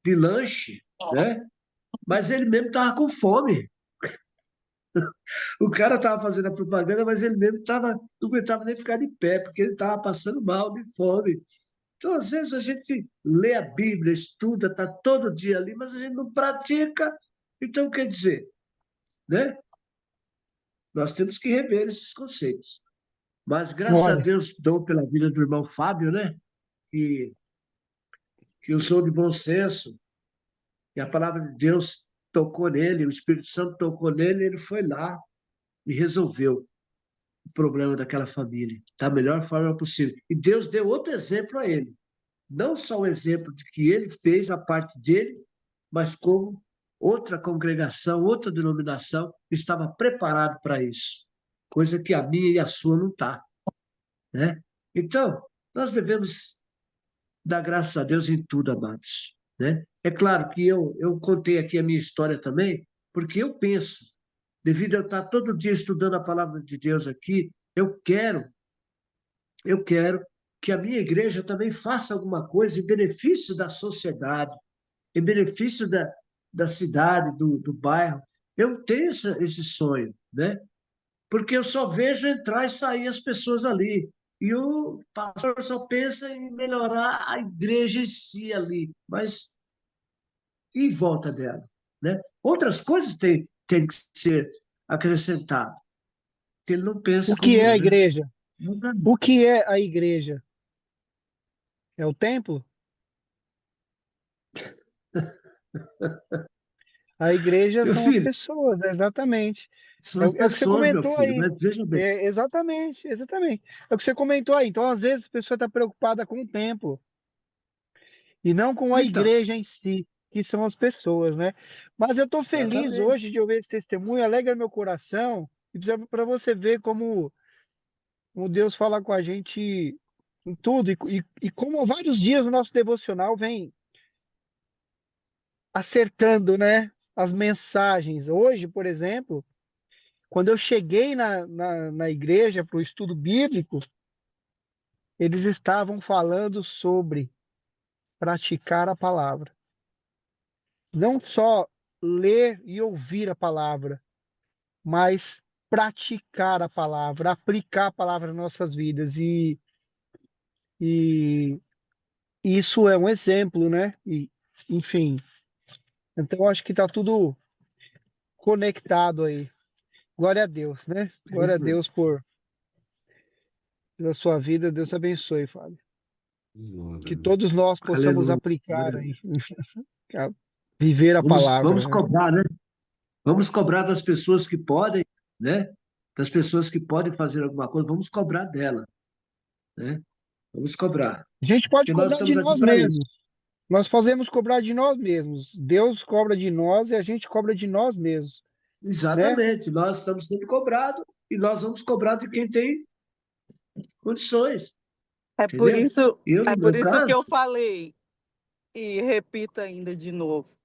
de lanche, né? Mas ele mesmo estava com fome. O cara estava fazendo a propaganda, mas ele mesmo não aguentava nem ficar de pé, porque ele estava passando mal de fome. Então, às vezes, a gente lê a Bíblia, estuda, está todo dia ali, mas a gente não pratica. Então, quer dizer, né? Nós temos que rever esses conceitos. Mas, graças a Olha, Deus, dou pela vida do irmão Fábio, né? Que, que usou de bom senso, e a palavra de Deus tocou nele, o Espírito Santo tocou nele, ele foi lá e resolveu o problema daquela família da melhor forma possível. E Deus deu outro exemplo a ele. Não só o exemplo de que ele fez a parte dele, mas como outra congregação, outra denominação estava preparado para isso. Coisa que a minha e a sua não está, né? Então, nós devemos dar graças a Deus em tudo, amados, né? É claro que eu contei aqui a minha história também, porque eu penso, devido a eu estar todo dia estudando a palavra de Deus aqui, eu quero que a minha igreja também faça alguma coisa em benefício da sociedade, em benefício da cidade, do bairro. Eu tenho esse sonho, né? Porque eu só vejo entrar e sair as pessoas ali. E o pastor só pensa em melhorar a igreja em si ali, mas e em volta dela, né? Outras coisas têm que ser acrescentadas, porque ele não o pensa que como é a eu, né? igreja? Não dá. O que é a igreja? É o templo? A igreja Meu são as filho, pessoas, exatamente. são É, as é o que você pessoas, meu comentou filho, aí. mas veja bem, É, exatamente, exatamente. É o que você comentou aí. Então, às vezes, a pessoa está preocupada com o templo e não com a então, igreja em si, que são as pessoas, né? Mas eu estou feliz exatamente. hoje de ouvir esse testemunho, alegra meu coração, e para você ver como Deus fala com a gente em tudo, e como há vários dias o nosso devocional vem acertando, né, as mensagens. Hoje, por exemplo, quando eu cheguei na igreja para o estudo bíblico, eles estavam falando sobre praticar a palavra. Não só ler e ouvir a palavra, mas praticar a palavra, aplicar a palavra nas nossas vidas. E isso é um exemplo, né? E, enfim, então acho que está tudo conectado aí. Glória a Deus, né? É Glória a isso mesmo. Deus por pela sua vida. Deus abençoe, Fábio. Glória Que a Deus. todos nós possamos Aleluia. aplicar Glória a aí, Deus. a viver a Vamos palavra, né? cobrar, né? Vamos cobrar das pessoas que podem, né? Das pessoas que podem fazer alguma coisa, vamos cobrar dela, né? Vamos cobrar. A gente pode Porque nós cobrar de estamos aqui nós para isso. mesmos. Nós podemos cobrar de nós mesmos. Deus cobra de nós e a gente cobra de nós mesmos, né? Exatamente. Nós estamos sendo cobrados e nós vamos cobrar de quem tem condições, entendeu? Eu, É no por meu isso que caso, eu falei e repito ainda de novo.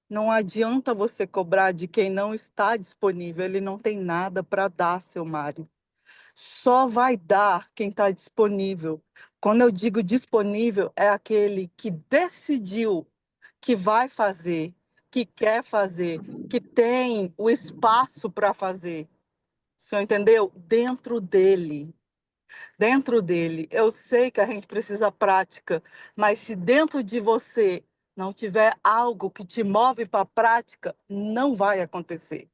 Não adianta você cobrar de quem não está disponível, ele não tem nada para dar, seu Mário. Só vai dar quem está disponível. Quando eu digo disponível, é aquele que decidiu que vai fazer, que quer fazer, que tem o espaço para fazer. O senhor entendeu? Dentro dele. Dentro dele. Eu sei que a gente precisa prática, mas se dentro de você não tiver algo que te move para a prática, não vai acontecer.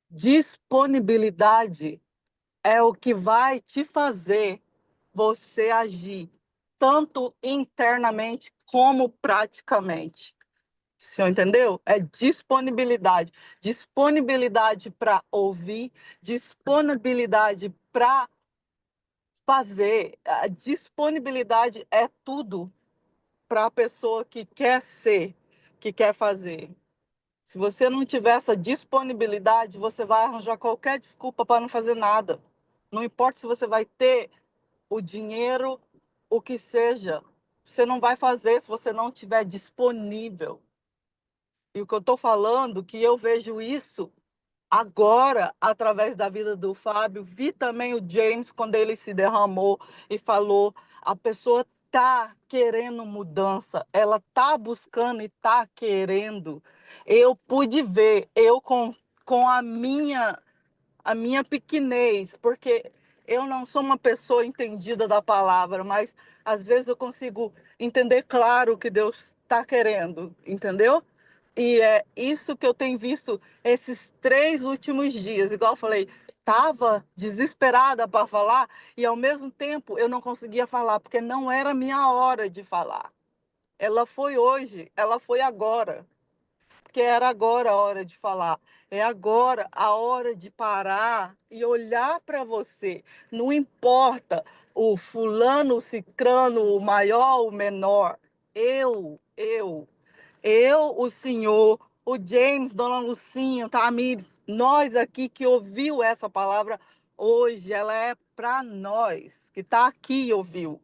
Disponibilidade é o que vai te fazer você agir, tanto internamente como praticamente. O senhor entendeu? É disponibilidade. Disponibilidade para ouvir, disponibilidade para fazer. A disponibilidade é tudo para a pessoa que quer ser, que quer fazer. Se você não tiver essa disponibilidade, você vai arranjar qualquer desculpa para não fazer nada. Não importa se você vai ter o dinheiro, o que seja, você não vai fazer se você não estiver disponível. E o que eu estou falando, que eu vejo isso agora, através da vida do Fábio, vi também o James, quando ele se derramou e falou, a pessoa está querendo mudança, ela está buscando e está querendo. Eu pude ver, eu com a minha pequenez, porque eu não sou uma pessoa entendida da palavra, mas às vezes eu consigo entender claro o que Deus está querendo, entendeu? E é isso que eu tenho visto esses 3 últimos dias. Igual eu falei, estava desesperada para falar e ao mesmo tempo eu não conseguia falar, porque não era minha hora de falar. Ela foi hoje, ela foi agora, porque era agora a hora de falar. É agora a hora de parar e olhar para você. Não importa o fulano, o cicrano, o maior, o menor. O senhor, o James, Dona Lucinha, Tamires, nós aqui que ouviu essa palavra hoje, ela é para nós, que está aqui e ouviu.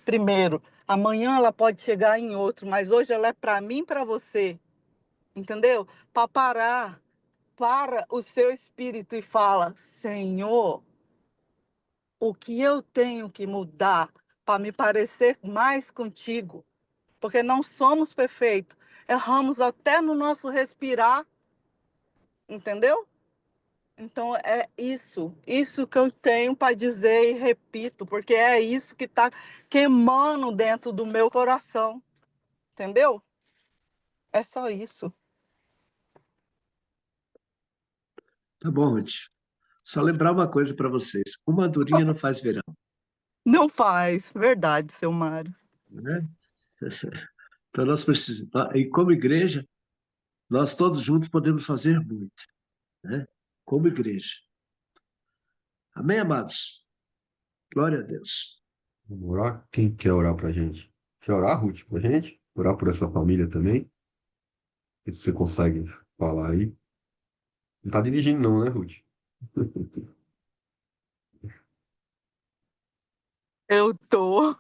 Primeiro, amanhã ela pode chegar em outro, mas hoje ela é para mim e para você. Entendeu? Para parar, para o seu espírito e fala: Senhor, o que eu tenho que mudar para me parecer mais contigo? Porque não somos perfeitos, erramos até no nosso respirar, entendeu? Então é isso que eu tenho para dizer e repito, porque é isso que está queimando dentro do meu coração, entendeu? É só isso. Tá bom, Ruth. Só lembrar uma coisa para vocês: uma andorinha não faz verão, Não faz, verdade, seu Mário. né? Então nós precisamos, e como igreja, nós todos juntos podemos fazer muito, né? Como igreja. Amém, amados? Glória a Deus. Vamos orar? Quem quer orar pra gente? Quer orar, Ruth, pra gente? Orar por essa família também? Se você consegue falar aí. Não tá dirigindo não, né, Ruth? Eu tô,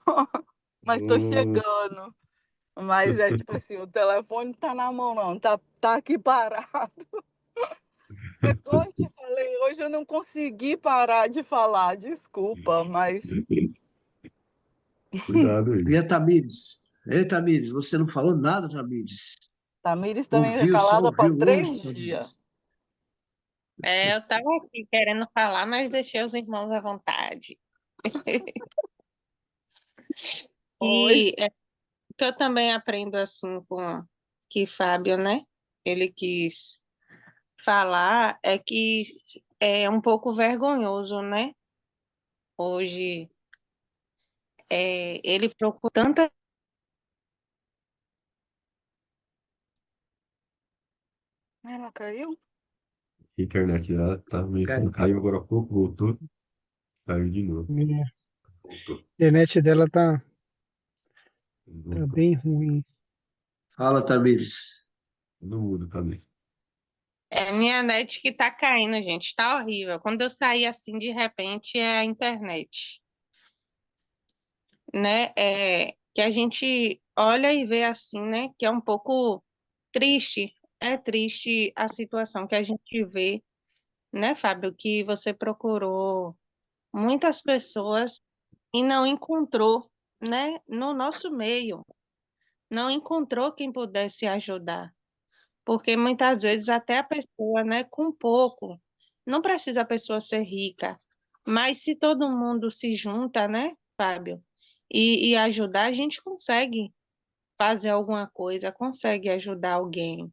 mas tô Hum, chegando. Mas é tipo assim, o telefone tá na mão, não, tá aqui parado. É como eu te falei, hoje eu não consegui parar de falar, desculpa, mas Cuidado E aí. a Tamires? Ei, Tamires, você não falou nada, Tamires. Tamires também é Ouviu, só calada para ouviu hoje, 3 dias. Tamires. Eu estava aqui querendo falar, mas deixei os irmãos à vontade. Oi. E é que eu também aprendo assim com que Fábio, né? Ele quis falar é que é um pouco vergonhoso, né? Hoje ele procura tanta. Ela caiu? A internet dela tá meio... Caiu. Caiu agora há pouco, voltou, caiu de novo. A Voltou, internet dela tá voltou. bem ruim. Fala, Tamires. Todo mundo também. É minha net que tá caindo, gente. Tá horrível. Quando eu sair assim, de repente, é a internet, né? Que a gente olha e vê assim, né? Que é um pouco triste. É triste a situação que a gente vê, né, Fábio? Que você procurou muitas pessoas e não encontrou, né? No nosso meio, não encontrou quem pudesse ajudar. Porque muitas vezes até a pessoa, né, com pouco, não precisa a pessoa ser rica, mas se todo mundo se junta, né, Fábio, e ajudar, a gente consegue fazer alguma coisa, consegue ajudar alguém.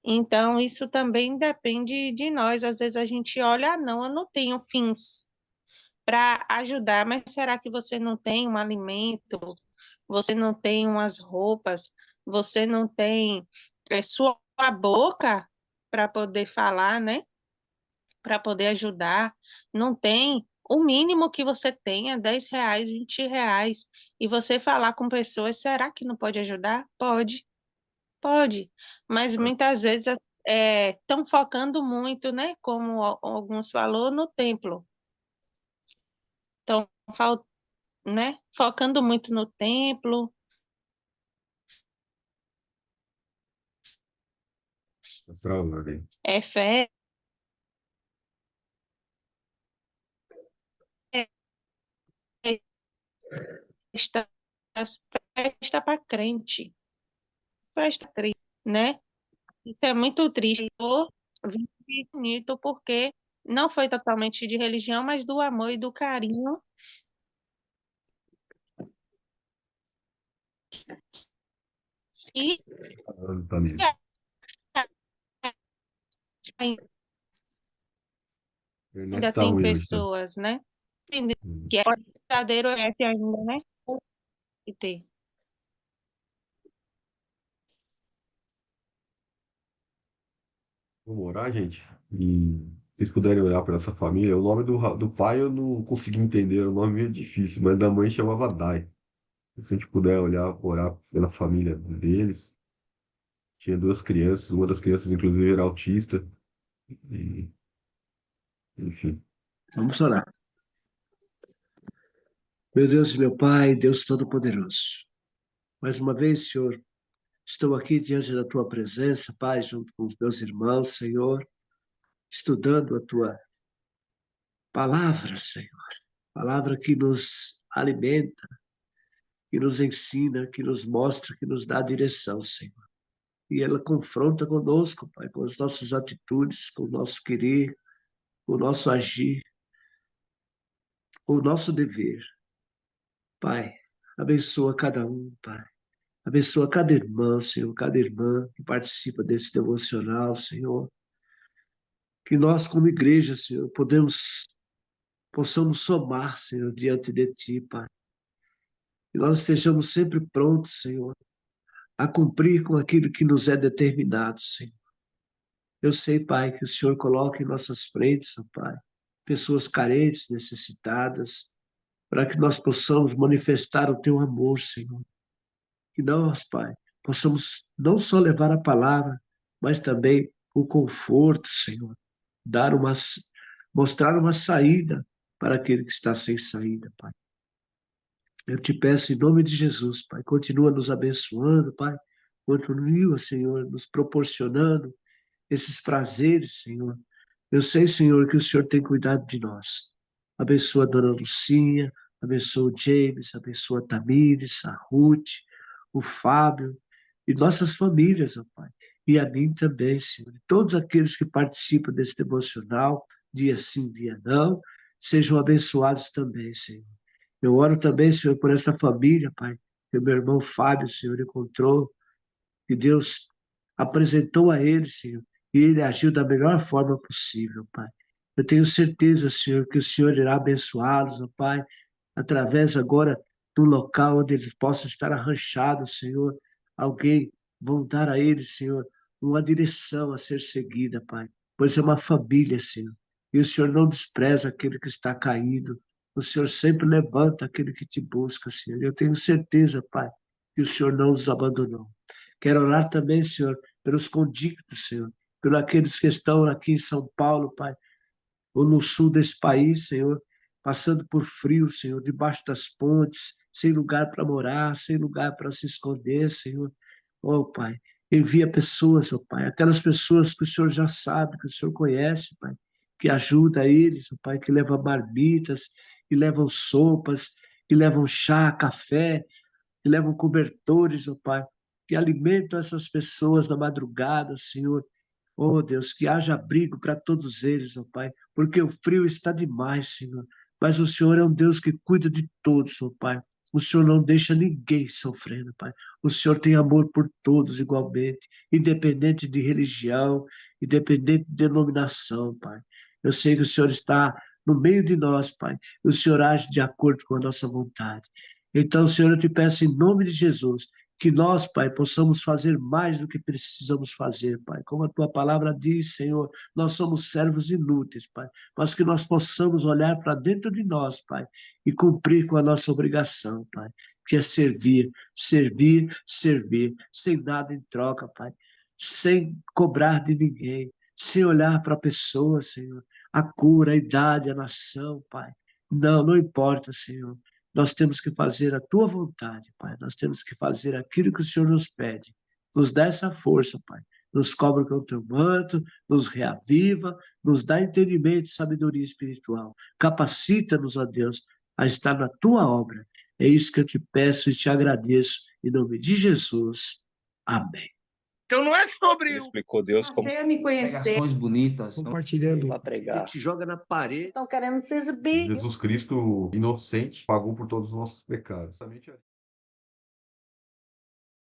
Então, isso também depende de nós. Às vezes a gente olha, ah, não, eu não tenho fins para ajudar, mas será que você não tem um alimento? Você não tem umas roupas? Você não tem sua boca para poder falar, né? Para poder ajudar. Não tem. O mínimo que você tenha, R$ 10, R$ 20. E você falar com pessoas, será que não pode ajudar? Pode, pode. Mas muitas vezes estão focando muito, né? Como alguns falou, no templo. Estão, né? Focando muito no templo. Pra lá, né? É festa, festa para crente. Festa triste, né? Isso é muito triste. Eu vi bonito porque não foi totalmente de religião, mas do amor e do carinho. E Tá mesmo. ainda Internet tá tem ruim hoje, tá? pessoas, né? Que é verdadeiro esse ainda, né? E ter. Vamos orar, gente? E se vocês puderem olhar para essa família, o nome do pai eu não consegui entender, o nome é difícil, mas da mãe chamava Dai. Se a gente puder olhar, orar pela família deles, tinha duas crianças, uma das crianças, inclusive, era autista, e, enfim. Vamos orar. Meu Deus e meu Pai, Deus Todo-Poderoso. Mais uma vez, Senhor, estou aqui diante da Tua presença, Pai, junto com os meus irmãos, Senhor, estudando a Tua palavra, Senhor. Palavra que nos alimenta, que nos ensina, que nos mostra, que nos dá direção, Senhor. E ela confronta conosco, Pai, com as nossas atitudes, com o nosso querer, com o nosso agir, com o nosso dever. Pai, abençoa cada um, Pai. Abençoa cada irmã, Senhor, cada irmã que participa desse devocional, Senhor. Que nós, como igreja, Senhor, possamos somar, Senhor, diante de Ti, Pai. Que nós estejamos sempre prontos, Senhor, a cumprir com aquilo que nos é determinado, Senhor. Eu sei, Pai, que o Senhor coloca em nossas frentes, ó Pai, pessoas carentes, necessitadas, para que nós possamos manifestar o Teu amor, Senhor. Que nós, Pai, possamos não só levar a palavra, mas também o conforto, Senhor. Mostrar uma saída para aquele que está sem saída, Pai. Eu te peço em nome de Jesus, Pai, continua nos abençoando, Pai. Continua, Senhor, nos proporcionando esses prazeres, Senhor. Eu sei, Senhor, que o Senhor tem cuidado de nós. Abençoa a dona Lucinha, abençoa o James, abençoa a Tamires, a Ruth, o Fábio e nossas famílias, ó Pai. E a mim também, Senhor. E todos aqueles que participam desse devocional, dia sim, dia não, sejam abençoados também, Senhor. Eu oro também, Senhor, por esta família, Pai, que o meu irmão Fábio, Senhor, encontrou, que Deus apresentou a ele, Senhor, e ele agiu da melhor forma possível, Pai. Eu tenho certeza, Senhor, que o Senhor irá abençoá-los, ó Pai, através agora do local onde eles possam estar arranchados, Senhor. Alguém vão dar a eles, Senhor, uma direção a ser seguida, Pai, pois é uma família, Senhor. E o Senhor não despreza aquele que está caído. O Senhor sempre levanta aquele que te busca, Senhor. Eu tenho certeza, Pai, que o Senhor não os abandonou. Quero orar também, Senhor, pelos convictos, Senhor, pelos aqueles que estão aqui em São Paulo, Pai, ou no sul desse país, Senhor, passando por frio, Senhor, debaixo das pontes, sem lugar para morar, sem lugar para se esconder, Senhor. Oh, Pai, envia pessoas, oh, Pai, aquelas pessoas que o Senhor já sabe, que o Senhor conhece, Pai, que ajuda eles, oh, Pai, que levam marmitas, que levam sopas, que levam chá, café, que levam cobertores, ó Pai, que alimentam essas pessoas na madrugada, Senhor. Oh, Deus, que haja abrigo para todos eles, ó Pai, porque o frio está demais, Senhor. Mas o Senhor é um Deus que cuida de todos, ó Pai. O Senhor não deixa ninguém sofrendo, Pai. O Senhor tem amor por todos igualmente, independente de religião, independente de denominação, Pai. Eu sei que o Senhor está no meio de nós, Pai. E o Senhor age de acordo com a nossa vontade. Então, Senhor, eu te peço em nome de Jesus Que nós, Pai, possamos fazer mais do que precisamos fazer, Pai. Como a tua palavra diz, Senhor, nós somos servos inúteis, Pai, mas que nós possamos olhar para dentro de nós, Pai, e cumprir com a nossa obrigação, Pai, que é servir, servir, servir, sem nada em troca, Pai, sem cobrar de ninguém, sem olhar para a pessoa, Senhor, a cura, a idade, a nação, Pai. Não importa, Senhor. Nós temos que fazer a tua vontade, Pai. Nós temos que fazer aquilo que o Senhor nos pede. Nos dá essa força, Pai. Nos cobre com o teu manto, nos reaviva, nos dá entendimento e sabedoria espiritual. Capacita-nos, ó Deus, a estar na tua obra. É isso que eu te peço e te agradeço. Em nome de Jesus. Amém. Então não é sobre Ele o explicou Deus como Passei a me conhecer. Pregações bonitas. Compartilhando. A gente joga na parede. Estão querendo se exibir. Jesus Cristo, inocente, pagou por todos os nossos pecados.